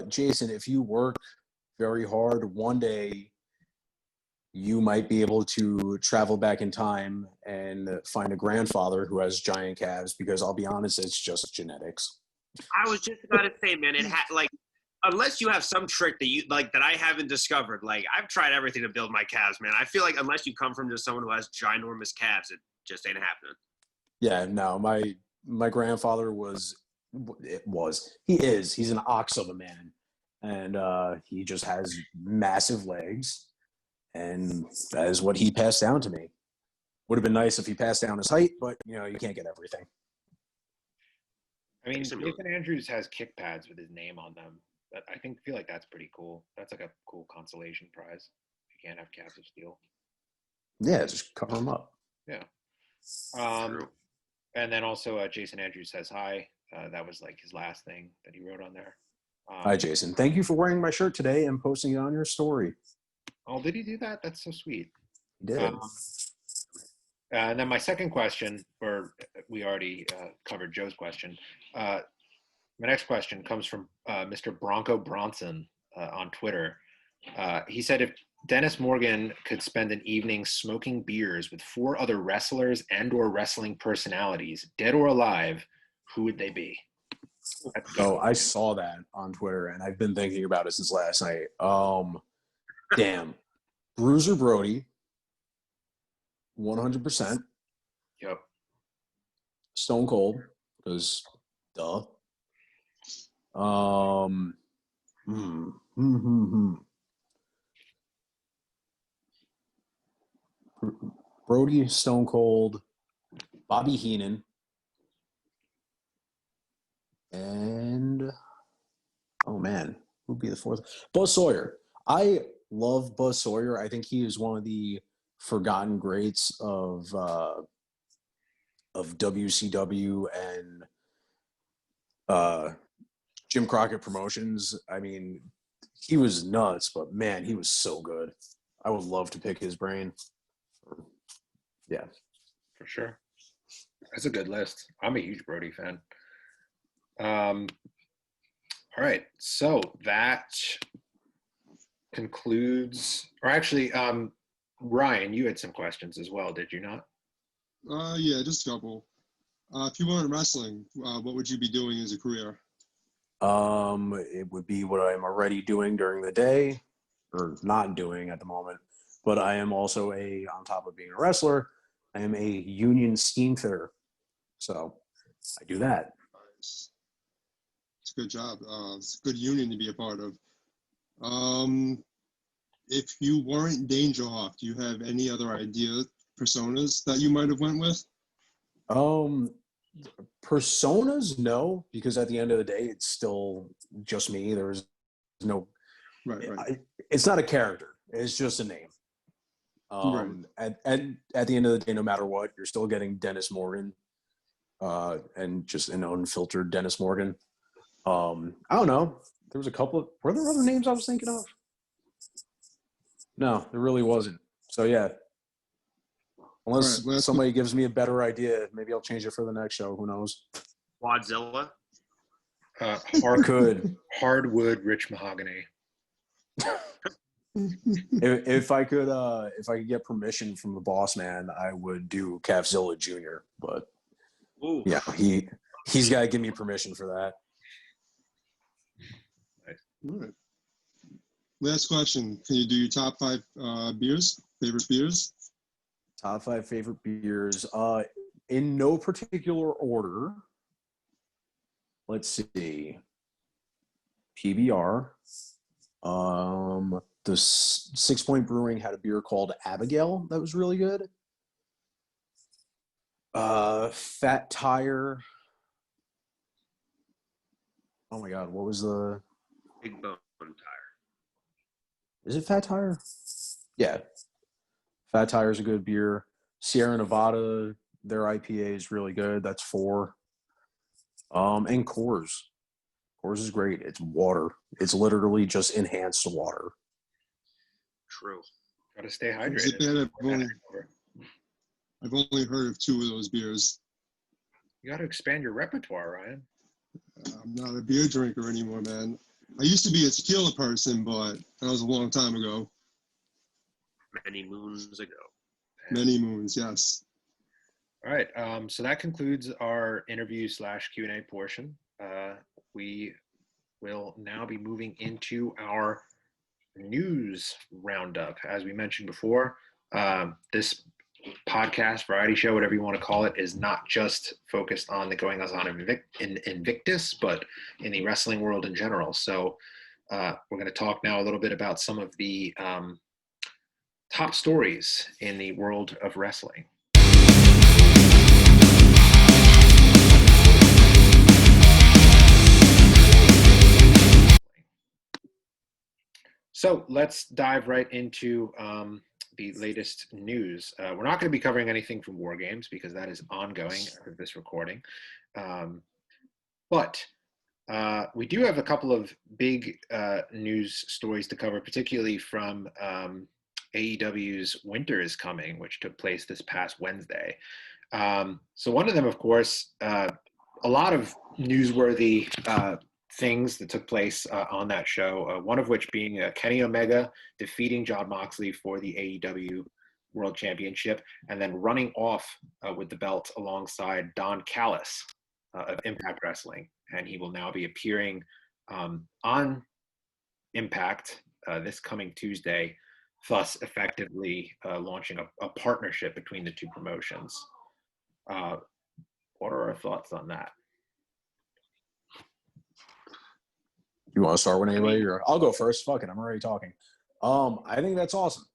Jason, if you work very hard, one day you might be able to travel back in time and find a grandfather who has giant calves. Because I'll be honest, it's just genetics. I was just about to say, man, it had like. Unless you have some trick that you like that I haven't discovered, like I've tried everything to build my calves, man. I feel like unless you come from just someone who has ginormous calves, it just ain't happening. Yeah, no, my grandfather he's an ox of a man, and he just has massive legs, and that is what he passed down to me. Would have been nice if he passed down his height, but you can't get everything. I mean, Nathan Andrews has kick pads with his name on them. But I feel like that's pretty cool. That's like a cool consolation prize. If you can't have calves of steel. Yeah, just cover them up. Yeah. And then also Jason Andrews says hi. That was like his last thing that he wrote on there. Hi, Jason. Thank you for wearing my shirt today and posting it on your story. Oh, did he do that? That's so sweet. He did. And then my second question, or we already covered Joe's question. My next question comes from Mr. Bronco Bronson on Twitter. He said if Dennis Morgan could spend an evening smoking beers with 4 other wrestlers and or wrestling personalities, dead or alive, who would they be? Oh, I saw that on Twitter, and I've been thinking about it since last night. Damn. Bruiser Brody, 100%. Yep. Stone Cold, because duh. Brody, Stone Cold, Bobby Heenan, and oh man, who'd be the fourth? Buzz Sawyer. I love Buzz Sawyer. I think he is one of the forgotten greats of WCW and Jim Crockett Promotions. I mean, he was nuts, but man, he was so good. I would love to pick his brain. Yeah, for sure. That's a good list. I'm a huge Brody fan. All right, so that concludes, or actually, Ryan, you had some questions as well, did you not? Yeah, just a couple. If you weren't wrestling, what would you be doing as a career? It would be what I'm already doing during the day, or not doing at the moment. But I am also on top of being a wrestler, I am a union steam fitter. So I do that. It's a good job. It's a good union to be a part of. If you weren't Dangerhawk, do you have any other idea personas that you might have went with? Personas, no, because at the end of the day, it's still just me. There's no, Right. it's not a character. It's just a name. Right. And at the end of the day, no matter what, you're still getting Dennis Morgan, and just an unfiltered Dennis Morgan. I don't know. There was a couple of, were there other names I was thinking of? No, there really wasn't. So yeah, unless somebody gives me a better idea, maybe I'll change it for the next show. Who knows? Quadzilla. Hardwood rich mahogany. if I could get permission from the boss man, I would do Cavzilla Jr. But Ooh. yeah, he's got to give me permission for that. All right. Last question. Can you do your top 5 favorite beers? Top 5 favorite beers. In no particular order. Let's see. PBR. The 6 Point Brewing had a beer called Abigail that was really good. Fat Tire. Oh my God, what was the Big Bone Tire? Is it Fat Tire? Yeah. Fat Tire is a good beer. Sierra Nevada, their IPA is really good. That's 4. And Coors. Coors is great. It's water. It's literally just enhanced water. True. Gotta stay Is it hydrated. bad? I've only heard of 2 of those beers. You got to expand your repertoire, Ryan. I'm not a beer drinker anymore, man. I used to be a tequila person, but that was a long time ago. Many moons ago. Many moons, yes. All right. So that concludes our interview / Q&A portion. We will now be moving into our news roundup. As we mentioned before, this podcast, variety show, whatever you want to call it, is not just focused on the goings on in Invictus, but in the wrestling world in general. So we're going to talk now a little bit about some of the top stories in the world of wrestling. So let's dive right into the latest news. We're not going to be covering anything from War Games because that is ongoing after this recording. But we do have a couple of big news stories to cover, particularly from AEW's Winter is Coming, which took place this past Wednesday. So one of them, of course, a lot of newsworthy things that took place on that show, one of which being Kenny Omega defeating Jon Moxley for the AEW World Championship and then running off with the belt alongside Don Callis of Impact Wrestling. And he will now be appearing on Impact this coming Tuesday, thus effectively launching a partnership between the two promotions. What are our thoughts on that? You want to start with anybody? Or I'll go first. Fuck it, I'm already talking. I think that's awesome.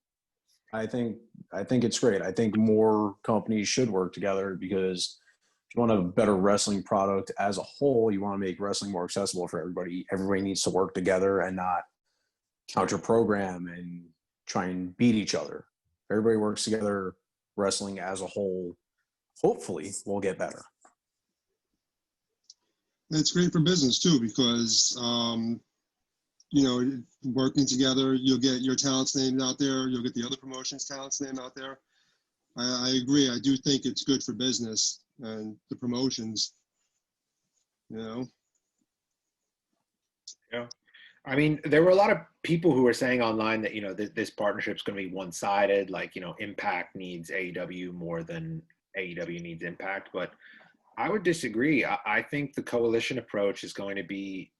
I think it's great. I think more companies should work together because if you want a better wrestling product as a whole, you want to make wrestling more accessible for everybody. Everybody needs to work together and not counter program and try and beat each other. If everybody works together, wrestling as a whole, hopefully, will get better. It's great for business too because working together, you'll get your talents named out there. You'll get the other promotions' talents named out there. I agree. I do think it's good for business and the promotions. Yeah. I mean, there were a lot of people who were saying online that, this partnership is going to be one-sided. Like, Impact needs AEW more than AEW needs Impact. But I would disagree. I think the coalition approach is going to be,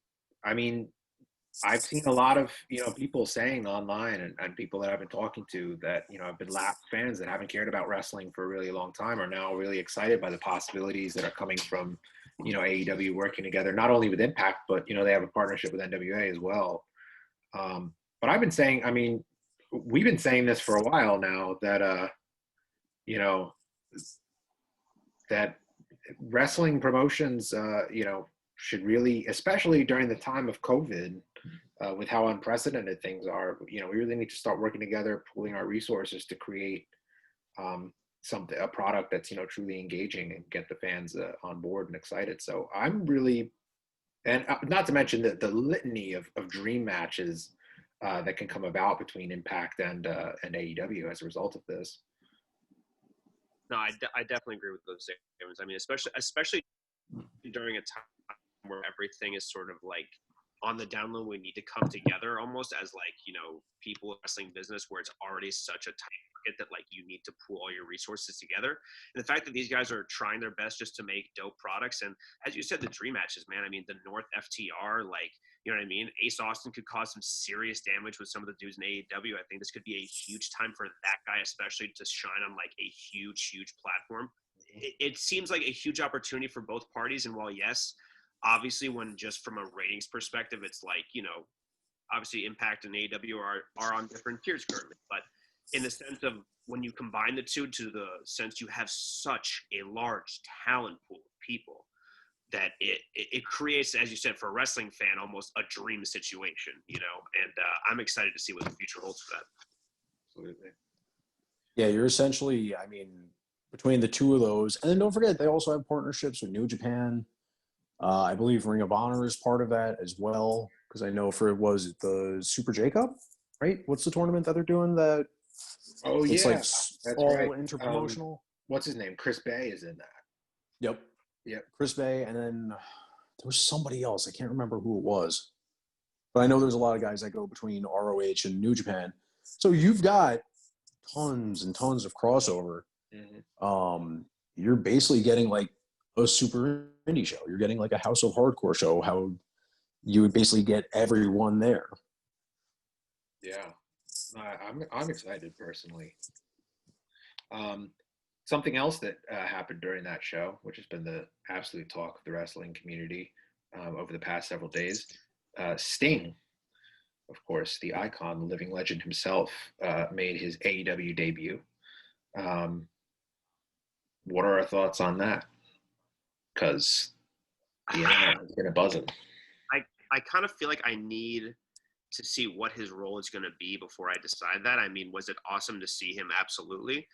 I've seen a lot of, people saying online and people that I've been talking to that, have been fans that haven't cared about wrestling for a really long time are now really excited by the possibilities that are coming from AEW working together, not only with Impact, but they have a partnership with NWA as well. But I've been saying, we've been saying this for a while now that that wrestling promotions, should really, especially during the time of COVID, with how unprecedented things are, we really need to start working together, pooling our resources to create a product that's truly engaging and get the fans on board and excited. So I'm really, and not to mention the litany of dream matches that can come about between Impact and AEW as a result of this. No, I definitely agree with those statements. I mean, especially during a time where everything is sort of like on the down low, we need to come together almost as like, people in wrestling business where it's already such a tight market that like you need to pool all your resources together. And the fact that these guys are trying their best just to make dope products. And as you said, the dream matches, man, the North FTR, like, you know what I mean? Ace Austin could cause some serious damage with some of the dudes in AEW. I think this could be a huge time for that guy, especially to shine on like a huge platform. It seems like a huge opportunity for both parties. And while yes, obviously when just from a ratings perspective, it's like, obviously Impact and AEW are on different tiers currently, but in the sense of when you combine the two to the sense you have such a large talent pool of people that it creates, as you said, for a wrestling fan, almost a dream situation, and I'm excited to see what the future holds for that. Absolutely. Yeah, you're essentially, between the two of those, and then don't forget, they also have partnerships with New Japan. I believe Ring of Honor is part of that as well, because I know was the Super J Cup, right? What's the tournament that they're doing that? Oh, it's yeah. like That's all right. interpromotional. What's his name? Chris Bay is in that. Yep. Chris Bay, and then there was somebody else. I can't remember who it was. But I know there's a lot of guys that go between ROH and New Japan. So you've got tons and tons of crossover. Mm-hmm. You're basically getting like a super indie show. You're getting like a House of Hardcore show, how you would basically get everyone there. Yeah. I'm excited personally. Something else that happened during that show, which has been the absolute talk of the wrestling community over the past several days, Sting, of course, the icon, the living legend himself, made his AEW debut. What are our thoughts on that? Because the internet has been a buzzing. I kind of feel like I need to see what his role is going to be before I decide that. Was it awesome to see him? Absolutely.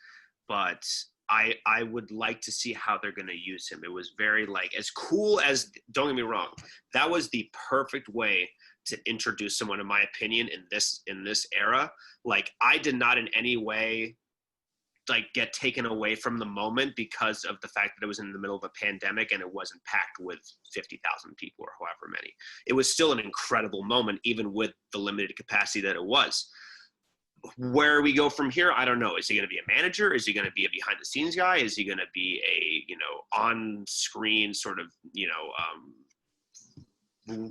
But I would like to see how they're going to use him. It was very like as cool as, don't get me wrong, that was the perfect way to introduce someone, in my opinion, in this era. Like I did not in any way like get taken away from the moment because of the fact that it was in the middle of a pandemic and it wasn't packed with 50,000 people or however many. It was still an incredible moment, even with the limited capacity that it was. Where we go from here, I don't know. Is he going to be a manager? Is he going to be a behind the scenes guy? Is he going to be a, on screen sort of,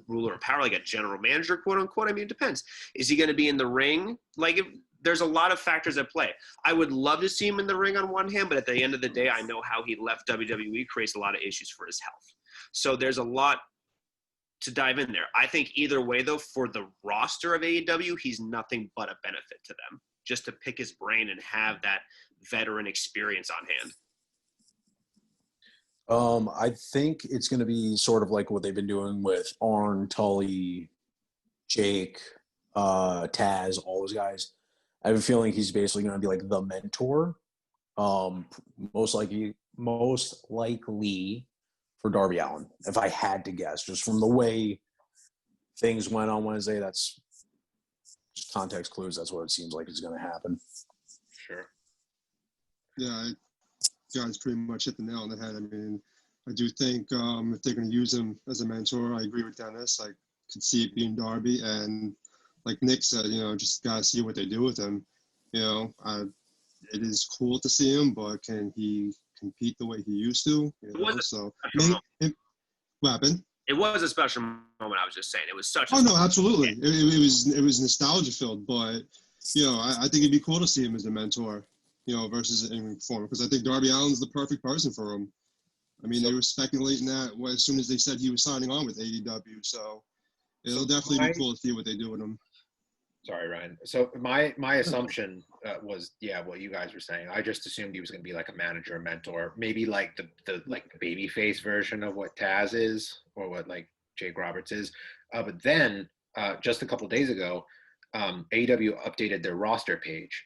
ruler of power, like a general manager, quote unquote? It depends. Is he going to be in the ring? Like there's a lot of factors at play. I would love to see him in the ring on one hand, but at the end of the day, I know how he left WWE creates a lot of issues for his health. So there's a lot to dive in there. I think either way, though, for the roster of AEW, he's nothing but a benefit to them, just to pick his brain and have that veteran experience on hand. I think it's going to be sort of like what they've been doing with Arn, Tully, Jake, Taz, all those guys. I have a feeling he's basically going to be like the mentor, most likely for Darby Allin, if I had to guess, just from the way things went on Wednesday. That's just context clues. That's what it seems like is going to happen. Sure. Yeah, guys pretty much hit the nail on the head. I do think if they're going to use him as a mentor, I agree with Dennis. I could see it being Darby, and like Nick said, just gotta see what they do with him. It is cool to see him, but can he compete the way he used to? So what happened? It was a special moment. I was just saying, it was such. No, absolutely. It was nostalgia filled, but I think it'd be cool to see him as a mentor, versus in performer, because I think Darby Allin's the perfect person for him. I mean, they were speculating that as soon as they said he was signing on with AEW. So it'll definitely be cool to see what they do with him. Sorry, Ryan. So my assumption was, yeah, what you guys were saying. I just assumed he was going to be like a manager, a mentor, maybe like the babyface version of what Taz is, or what like Jake Roberts is. But then just a couple of days ago, AEW updated their roster page,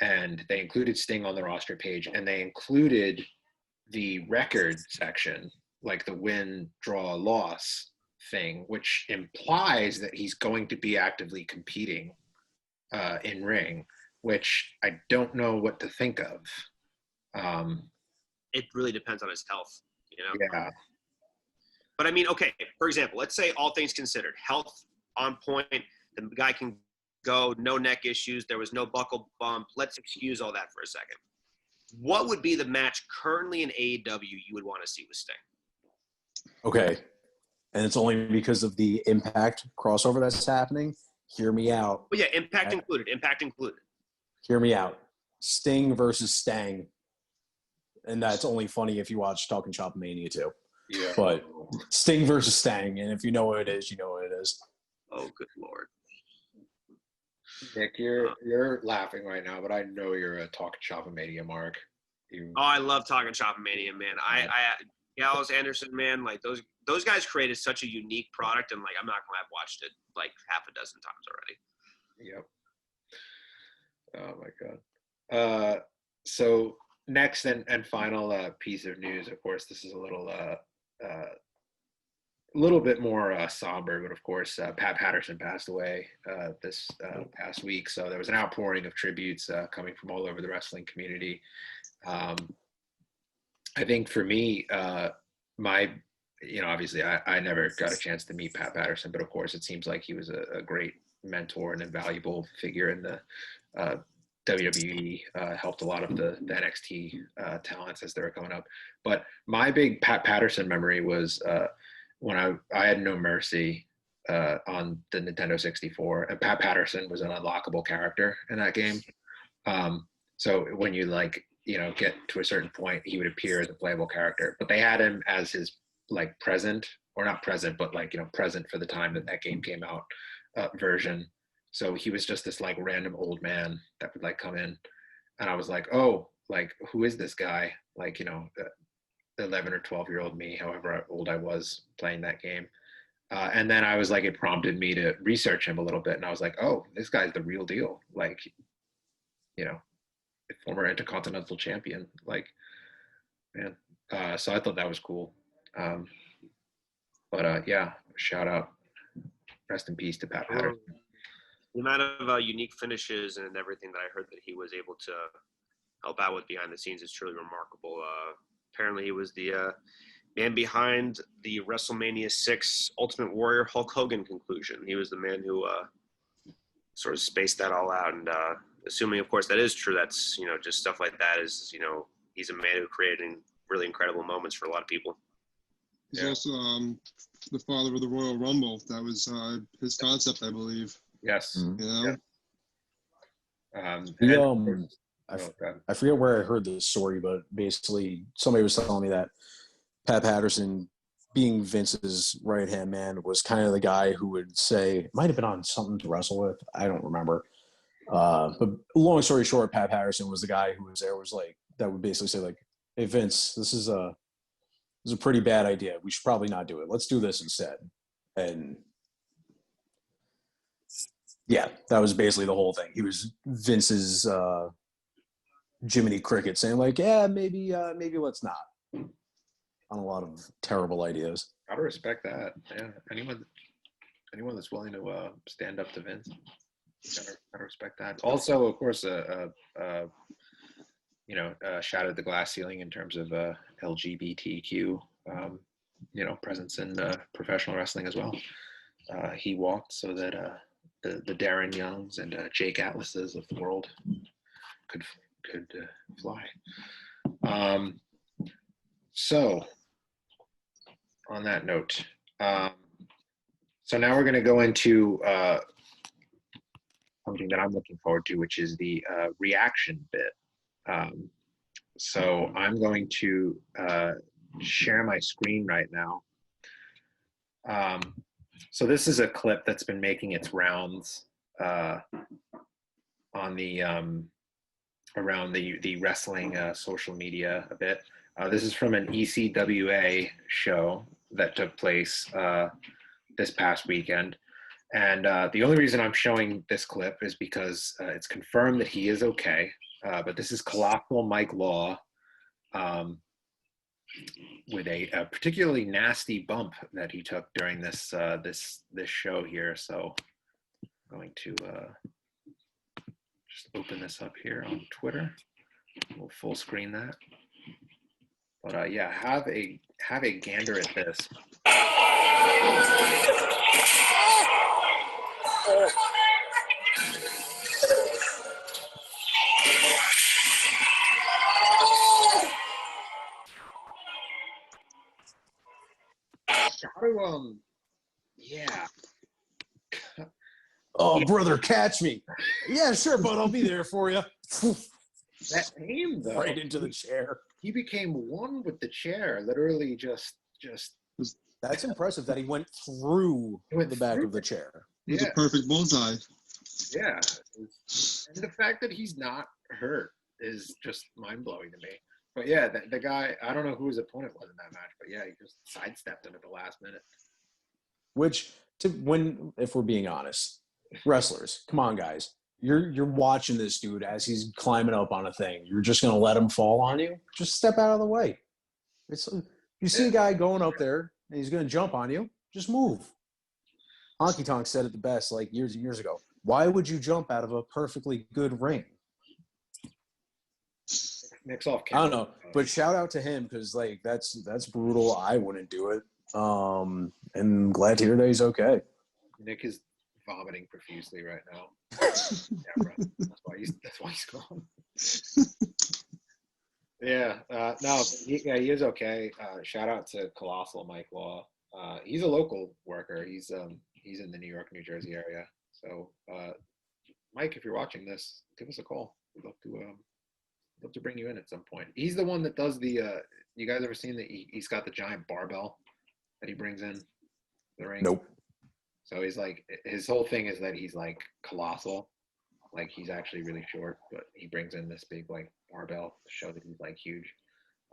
and they included Sting on the roster page, and they included the record section, like the win, draw, loss thing, which implies that he's going to be actively competing in ring, which I don't know what to think of. It really depends on his health, you know? Yeah. But I mean, okay, for example, let's say all things considered, health on point, the guy can go, no neck issues, there was no buckle bump. Let's excuse all that for a second. What would be the match currently in AEW you would want to see with Sting? Okay. And it's only because of the Impact crossover that's happening. Hear me out. Oh, yeah, Impact included. Hear me out. Sting versus Stang. And that's only funny if you watch Talking Shop Mania too. Yeah. But Sting versus Stang. And if you know what it is, you know what it is. Oh, good Lord. Nick, you're laughing right now, but I know you're a Talking Shop Mania mark. Oh, I love Talking Shop Mania, man. I Gallows, Anderson, man, like those guys created such a unique product, and like I'm not gonna have watched it like half a dozen times already. Yep. Oh my God. So next and final piece of news, of course, this is a little bit more somber, but of course, Pat Patterson passed away this past week. So there was an outpouring of tributes coming from all over the wrestling community. I think for me, obviously I never got a chance to meet Pat Patterson, but of course it seems like he was a great mentor and invaluable figure in the WWE, helped a lot of the NXT talents as they were coming up. But my big Pat Patterson memory was when I had No Mercy on the Nintendo 64, and Pat Patterson was an unlockable character in that game. So when you get to a certain point, he would appear as a playable character, but they had him as his present, or not present, but present for the time that game came out version. So he was just this random old man that would come in, and I was like, oh, who is this guy? 11 or 12-year-old me, however old I was playing that game. And then I was it prompted me to research him a little bit, and I was like, oh, this guy's the real deal. Former Intercontinental Champion, man. So I thought that was cool. Yeah, shout out, rest in peace to Pat Patterson. The amount of unique finishes and everything that I heard that he was able to help out with behind the scenes is truly remarkable. Apparently he was the man behind the WrestleMania 6 Ultimate Warrior Hulk Hogan conclusion. He was the man who sort of spaced that all out, and assuming, of course, that is true, that's, just stuff like that is, he's a man who created really incredible moments for a lot of people. He's also the father of the Royal Rumble. That was his concept, I believe. Yes. You know? I forget where I heard this story, but basically somebody was telling me that Pat Patterson, being Vince's right-hand man, was kind of the guy who would say, might have been on Something to Wrestle With, I don't remember. But long story short, Pat Patterson was the guy who was there, that would basically say hey Vince, this is a pretty bad idea. We should probably not do it. Let's do this instead. And yeah, that was basically the whole thing. He was Vince's Jiminy Cricket saying yeah, maybe let's not, on a lot of terrible ideas. Gotta respect that. Yeah, anyone that's willing to stand up to Vince, gotta respect that. Also, of course, shattered the glass ceiling in terms of LGBTQ, presence in professional wrestling as well. He walked so that the Darren Youngs and Jake Atlases of the world could fly. So, on that note, so now we're going to go into something that I'm looking forward to, which is the reaction bit. So I'm going to share my screen right now. So this is a clip that's been making its rounds on the around the wrestling social media a bit. This is from an ECWA show that took place this past weekend. And the only reason I'm showing this clip is because it's confirmed that he is okay. But this is Colossal Mike Law with a particularly nasty bump that he took during this show here. So I'm going to just open this up here on Twitter. We'll full screen that. But yeah, have a gander at this. Yeah. Oh, brother, catch me. Yeah, sure, bud. I'll be there for you. That aim, though. Right into the chair. He became one with the chair. Literally just. That's impressive that he went through the back of the chair. It was a perfect bullseye. Yeah. And the fact that he's not hurt is just mind-blowing to me. But yeah, the guy, I don't know who his opponent was in that match, but yeah, he just sidestepped him at the last minute. Which, if we're being honest, wrestlers, come on, guys. You're watching this dude as he's climbing up on a thing. You're just going to let him fall on you? Just step out of the way. You see a guy going up there, and he's going to jump on you, just move. Honky Tonk said it the best, like years and years ago. Why would you jump out of a perfectly good ring? Nick's off camera. I don't know, but shout out to him because like that's brutal. I wouldn't do it. And glad to hear that he's okay. Nick is vomiting profusely right now. Yeah, that's why he's gone. Yeah, no, he is okay. Shout out to Colossal Mike Law. He's a local worker. He's in the New York, New Jersey area. So, Mike, if you're watching this, give us a call. We'd love to bring you in at some point. He's the one that does the. You guys ever seen he's got the giant barbell that he brings in the ring? Nope. So he's like, his whole thing is that he's like colossal, like he's actually really short, but he brings in this big like barbell to show that he's like huge.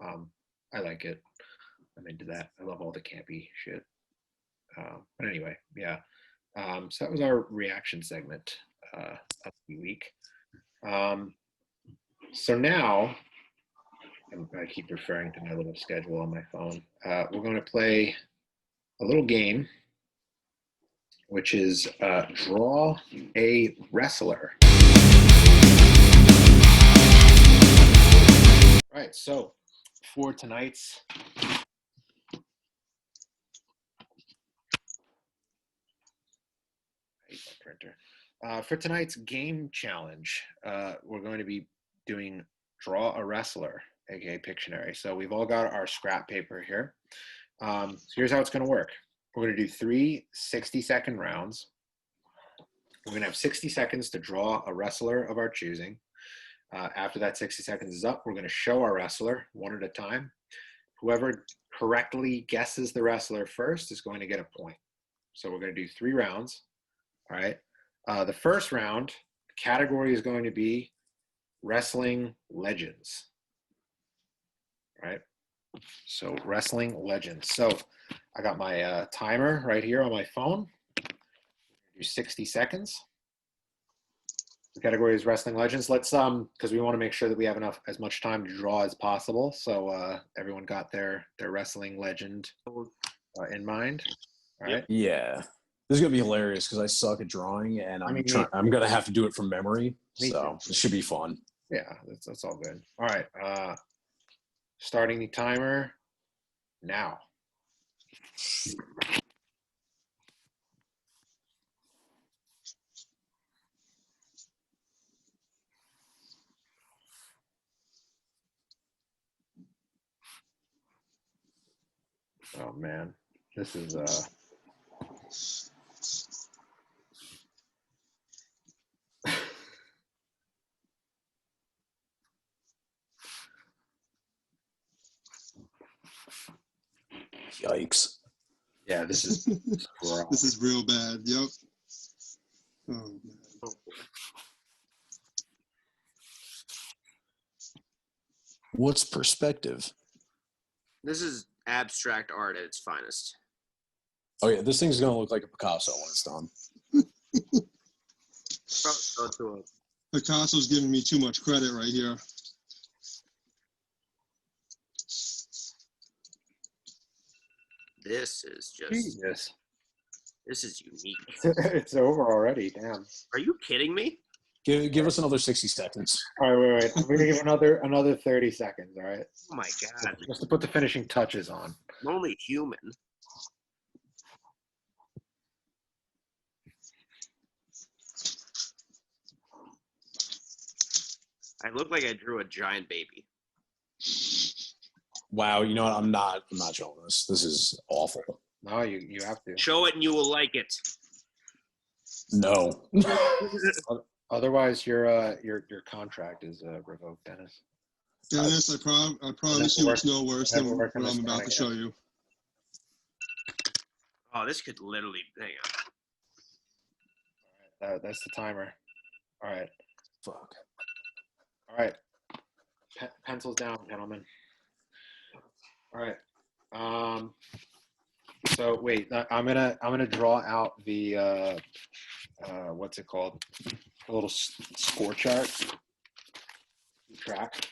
I like it. I'm into that. I love all the campy shit. But anyway, yeah. So that was our reaction segment of the week. So now, I keep referring to my little schedule on my phone. We're going to play a little game, which is Draw a Wrestler. All right, so for tonight's for tonight's game challenge, we're going to be doing Draw a Wrestler, aka Pictionary. So we've all got our scrap paper here. So here's how it's going to work. We're going to do 3 60-second rounds. We're going to have 60 seconds to draw a wrestler of our choosing. After that 60 seconds is up, we're going to show our wrestler one at a time. Whoever correctly guesses the wrestler first is going to get a point. So we're going to do 3 rounds. All right. The first round, the category is going to be Wrestling Legends. All right. So Wrestling Legends. So I got my timer right here on my phone. Do 60 seconds. The category is Wrestling Legends. Let's because we want to make sure that we have as much time to draw as possible. So everyone got their wrestling legend in mind. All right. Yeah. This is gonna be hilarious because I suck at drawing, and I'm gonna have to do it from memory. So it should be fun. Yeah, that's all good. All right. Starting the timer now. Oh man, this is Yikes. Yeah, this is This is real bad. Yep. Oh, man. What's perspective? This is abstract art at its finest. Oh yeah, this thing's gonna look like a Picasso when it's done. Probably go to Picasso's giving me too much credit right here. this is just Jesus. this is unique. It's over already. Damn. Are you kidding me? Give us another 60 seconds. All right, wait. I'm gonna give another 30 seconds. All right. Oh my god. Just to put the finishing touches on. I'm only human. I look like I drew a giant baby. Wow, you know what? I'm not showing this. This is awful. No, you have to. Show it and you will like it. No. Otherwise, your contract is revoked, Dennis. Dennis, I promise you it's no worse than what I'm about to show you. Oh, this could literally hang on. That's the timer. All right. Fuck. All right. Pencils down, gentlemen. All right. So wait, I'm gonna draw out the what's it called? A little score chart. Track.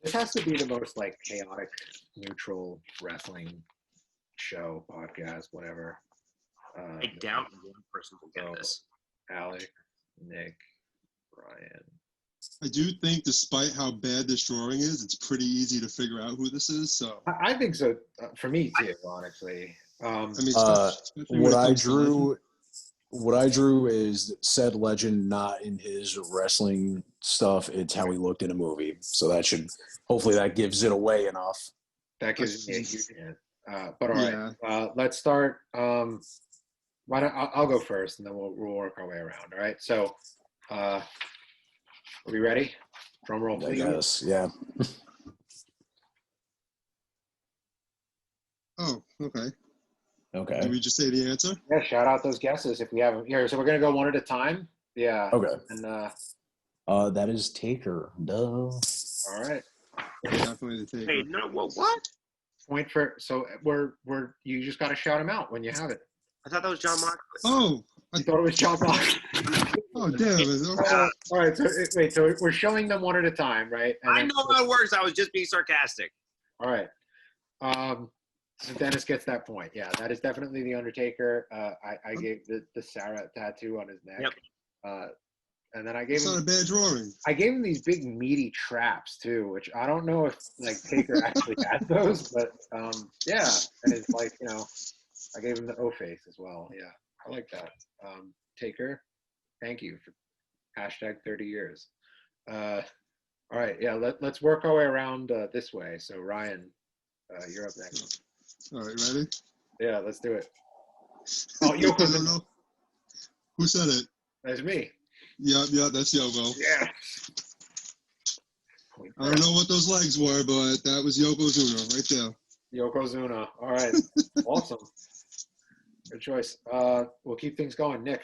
This has to be the most like chaotic, neutral wrestling show, podcast, whatever. I doubt one person will get this. Alec, Nick, Ryan. I do think, despite how bad this drawing is, it's pretty easy to figure out who this is. So I think so for me too, honestly. I mean, what I drew is said legend, not in his wrestling stuff. It's how he looked in a movie. So that should, hopefully that gives it away enough. That gives me a huge hint. But all right, let's start. Why don't I'll go first, and then we'll work our way around. All right. So, are we ready? Drum roll, please. I guess, yeah. Oh, okay. Okay. Did we just say the answer? Yeah. Shout out those guesses if we have them here. So we're gonna go one at a time. Yeah. Okay. And that is Taker. Duh. all right. Definitely the Taker. Hey, no, what? Point for you just gotta shout them out when you have it. I thought that was John Moxley. Oh, I thought it was John Moxley. oh, damn it. All right. So wait. So we're showing them one at a time, right? And I then, know how it works. I was just being sarcastic. All right. So Dennis gets that point. Yeah, that is definitely the Undertaker. I gave the Sarah tattoo on his neck. Yep. And then I gave It's not a bad drawing. I gave him these big meaty traps too, which I don't know if like Taker actually had those, but yeah. And it's like, you know, I gave him the O face as well. Yeah, I like that. Taker, thank you for hashtag 30 years. All right, yeah, let's work our way around this way. So Ryan, you're up next. All right, ready? Yeah, let's do it. Oh, Yokozuna. Who said it? That's me. Yeah, that's Yoko. Yeah. I don't know what those legs were, but that was Yokozuna right there. Yokozuna. All right. Awesome. Good choice. We'll keep things going. Nick.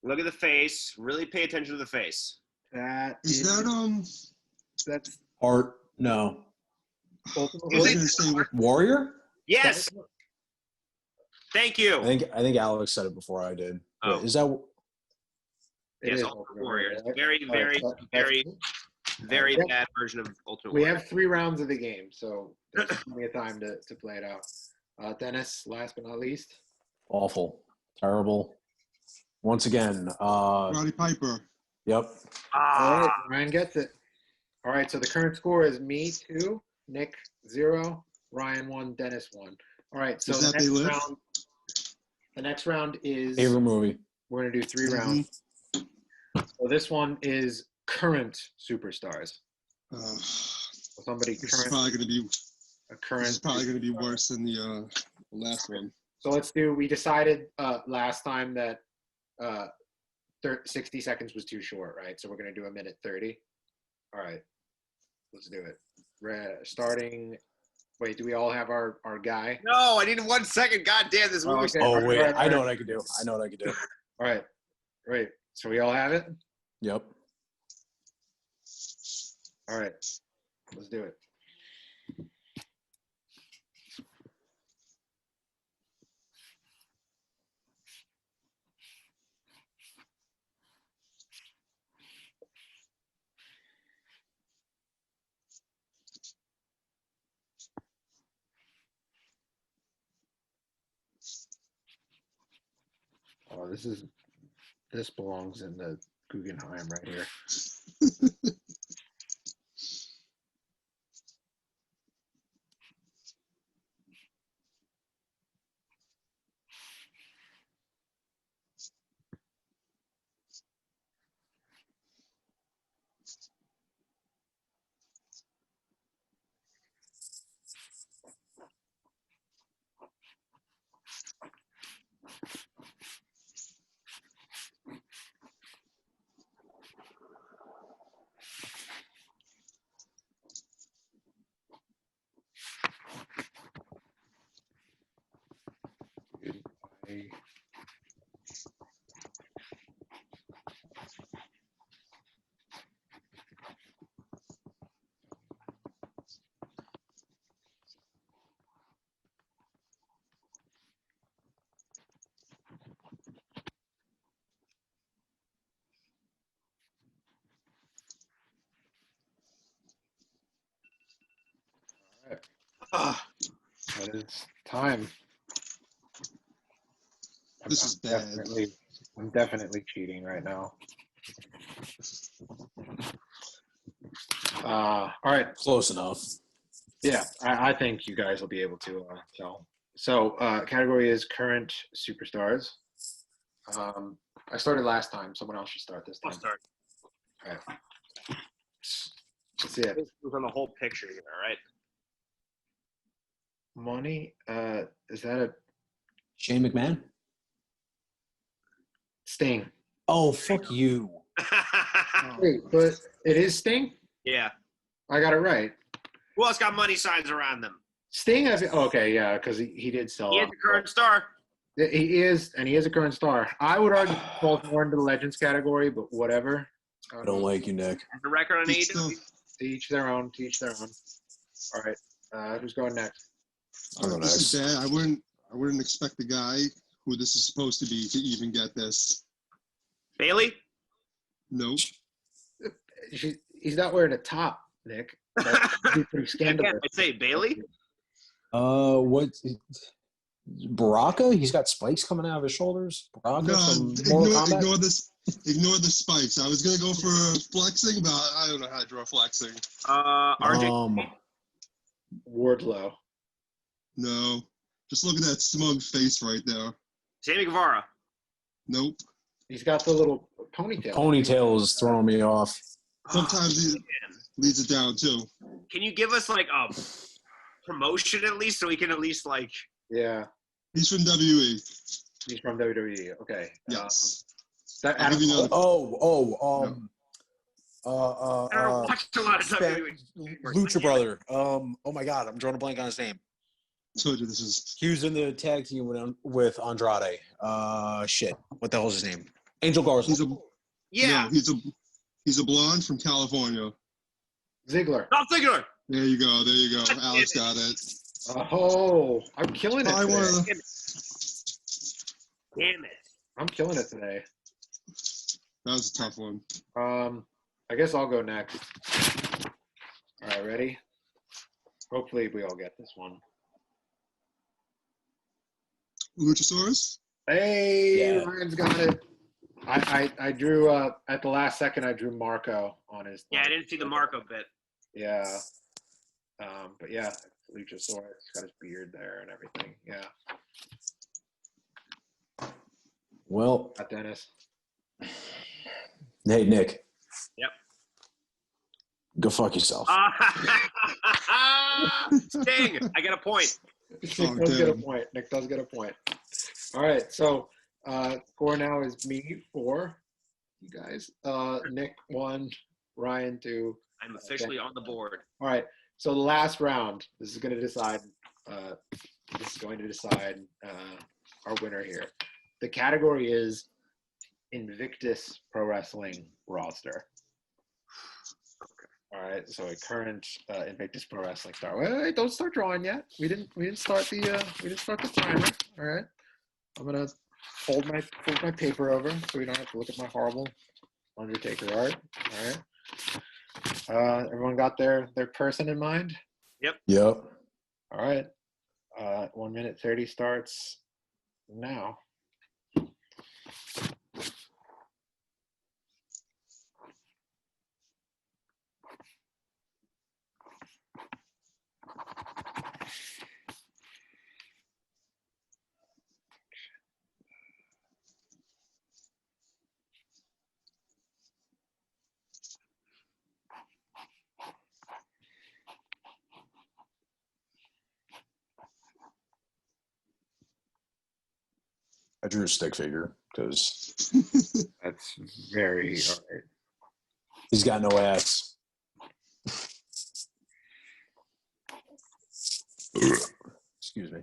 Look at the face. Really pay attention to the face. That's Art. No. Ultimate Warrior? Yes. Thank you. I think Alex said it before I did. Oh. Is that? Yes, Ultimate Warrior. Right? Very bad version of Ultimate We Warrior. have 3 rounds of the game, so there's plenty of time to play it out. Dennis, last but not least. Awful. Terrible. Once again. Roddy Piper. Yep. All right, Ryan gets it. All right, so the current score is me 2, Nick 0, Ryan 1, Dennis 1. All right, so the next round is Favorite movie. we're gonna do 3 rounds. So this one is current superstars. Somebody This is probably going to be a current. This is probably going to be worse than the last one. So let's do. We decided last time that 60 seconds was too short, right? So we're gonna do 1 minute 30. All right. Let's do it. Starting. Wait, do we all have our guy? No, I need 1 second. God damn, this movie. okay. Oh, All wait. right, I know all what I can do. I know what I can do. right. Right. So we all have it? Yep. All right. Let's do it. Oh, this belongs in the Guggenheim right here. I- Ah, That is time. This is bad. I'm definitely cheating right now. All right. Close enough. Yeah, I think you guys will be able to tell. So category is current superstars. I started last time. Someone else should start this I'll time. start. All right. Let's see it. This was on the whole picture here, all right? Money. Is that a Shane McMahon? Sting? Oh, fuck you. Wait, but it is Sting? Yeah. I got it right. Who else got money signs around them? Sting, okay, yeah, because he did sell He is out. the current star. He is, and he is a current star. I would argue he falls more into the Legends category, but whatever. I don't like you, Nick. The record on It's AEW. To each their own. To each their own. All right. Who's going next? I'll go This is next. bad. I wouldn't expect the guy who this is supposed to be to even get this. Bailey? Nope. He's not wearing a top, Nick. That'd be pretty Again, scandalous. I'd say Bailey. What? Baraka? He's got spikes coming out of his shoulders. Baraka No, from Mortal Kombat? ignore this. Ignore the spikes. I was gonna go for flexing, but I don't know how to draw flexing. RJ. Wardlow. No. Just look at that smug face right there. Sammy Guevara. Nope. He's got the little ponytail. Ponytail is throwing me off. Sometimes he leads it down too. Can you give us like a promotion at least so we can at least like Yeah, He's from WE. he's from WWE. Okay. Yes. That I'll Adam give you another- Cole? I don't watch a lot of WWE. Lucha Brother. Oh my God, I'm drawing a blank on his name. Told you this is. He was in the tag team with Andrade. Shit. What the hell is his name? Angel Garza. Yeah. No, he's a blonde from California. Ziggler. Dolph Ziggler. There you go. There you go. Alex got it. Oh, I'm killing it I today. wanna- Damn it. I'm killing it today. That was a tough one. I guess I'll go next. All right, ready? Hopefully we all get this one. Luchasaurus? Hey, Yeah. Ryan's got it. I drew at the last second. I drew Marco on his. Yeah, I didn't see the Marco bit. Yeah. But yeah, Luchasaurus got his beard there and everything. Yeah. Well, Got Dennis. hey, Nick. Yep. Go fuck yourself. Sting. I get a point. Nick does get a point. Nick does get a point. All right, so score now is me 4. You guys. Nick 1, Ryan 2. I'm officially on the board. All right. So the last round, this is going to decide. Our winner here. The category is Invictus Pro Wrestling roster. All right. So a current Invictus Pro Wrestling star. Wait, don't start drawing yet. We didn't start the timer. All right. I'm gonna fold my paper over so we don't have to look at my horrible Undertaker art. All right. Everyone got their person in mind? Yep. Yep. All right. 1 minute 30 starts now. I drew a stick figure because That's very all right. he's got no ass. Excuse me.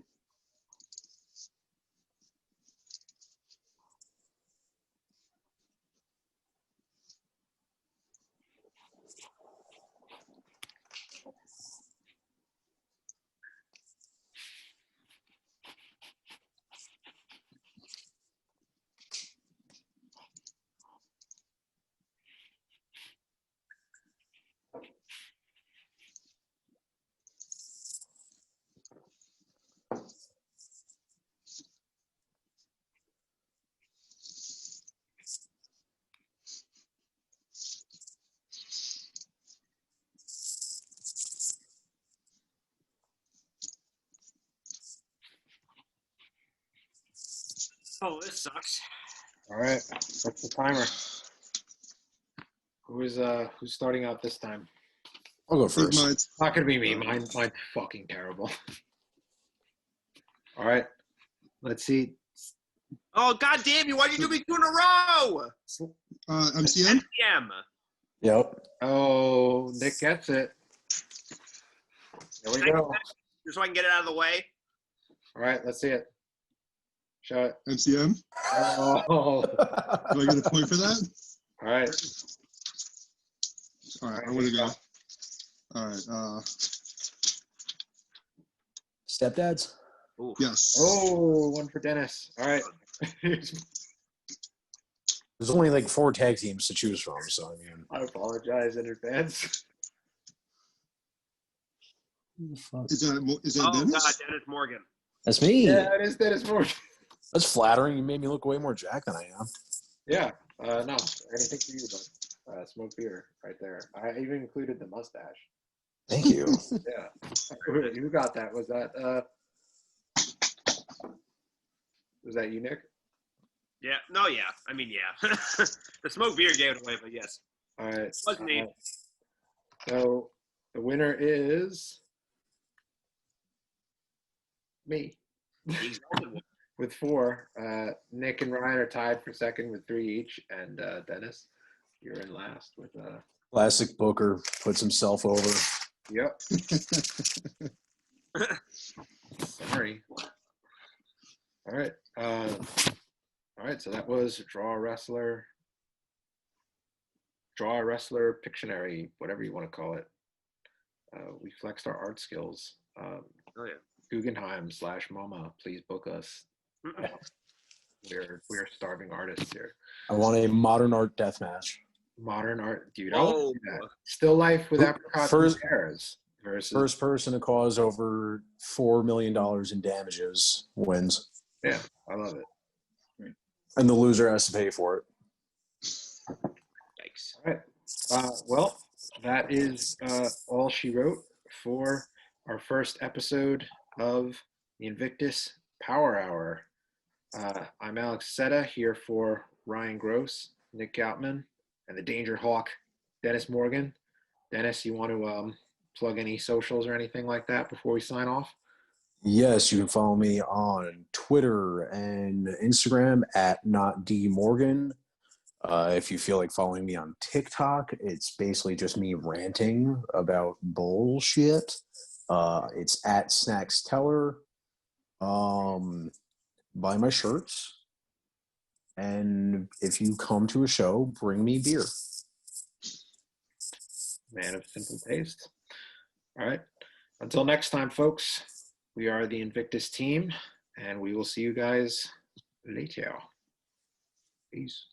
Oh, this sucks. All right. What's the timer? Who's starting out this time? I'll go I think first. mine's Not gonna be me. Mine's fucking terrible. All right. Let's see. Oh, God damn you. Why'd you do me 2 in a row? MCM. PM. Yep. Oh, Nick gets it. There we go. Just so I can get it out of the way. All right. Let's see it. Show it. MCM. Oh. Do I get a point for that? All right. All right, I want to go. All right. Stepdads? Ooh. Yes. Oh, one for Dennis. All right. There's only like 4 tag teams to choose from, so I mean. I apologize in advance. Is that Oh, Dennis? God, Dennis Morgan. That's me. Yeah, it is Dennis Morgan. That's flattering. You made me look way more jacked than I am. Yeah. No, anything for you, bud. Smoke beer right there. I even included the mustache. Thank you. Yeah. Who got that? Was that you, Nick? Yeah. No, yeah. I mean, yeah. The smoke beer gave it away, but yes. All right. Wasn't me. So the winner is me The exalted one. with 4. Nick and Ryan are tied for second with 3 each, and Dennis, you're in last with Classic Booker puts himself over. Yep. Sorry. All right. All right. So that was Draw a Wrestler, Pictionary, whatever you want to call it. We flexed our art skills. Oh, yeah. Guggenheim/MoMA, please book us. We're starving artists here. I want a modern art death match. Modern art, dude. Oh. Still life with apricots and pears versus First person to cause over $4 million in damages wins. Yeah, I love it. And the loser has to pay for it. Yikes. All right. Well, that is all she wrote for our first episode of the Invictus Power Hour. I'm Alex Seta here for Ryan Gross, Nick Goutman, and the Dangerhawk, Dennis Morgan. Dennis, you want to plug any socials or anything like that before we sign off? Yes, you can follow me on Twitter and Instagram at NotDMorgan. If you feel like following me on TikTok, it's basically just me ranting about bullshit. It's at Snacks Teller. Buy my shirts. And if you come to a show, bring me beer. Man of simple taste. All right. Until next time, folks, we are the Invictus team, and we will see you guys later. Peace.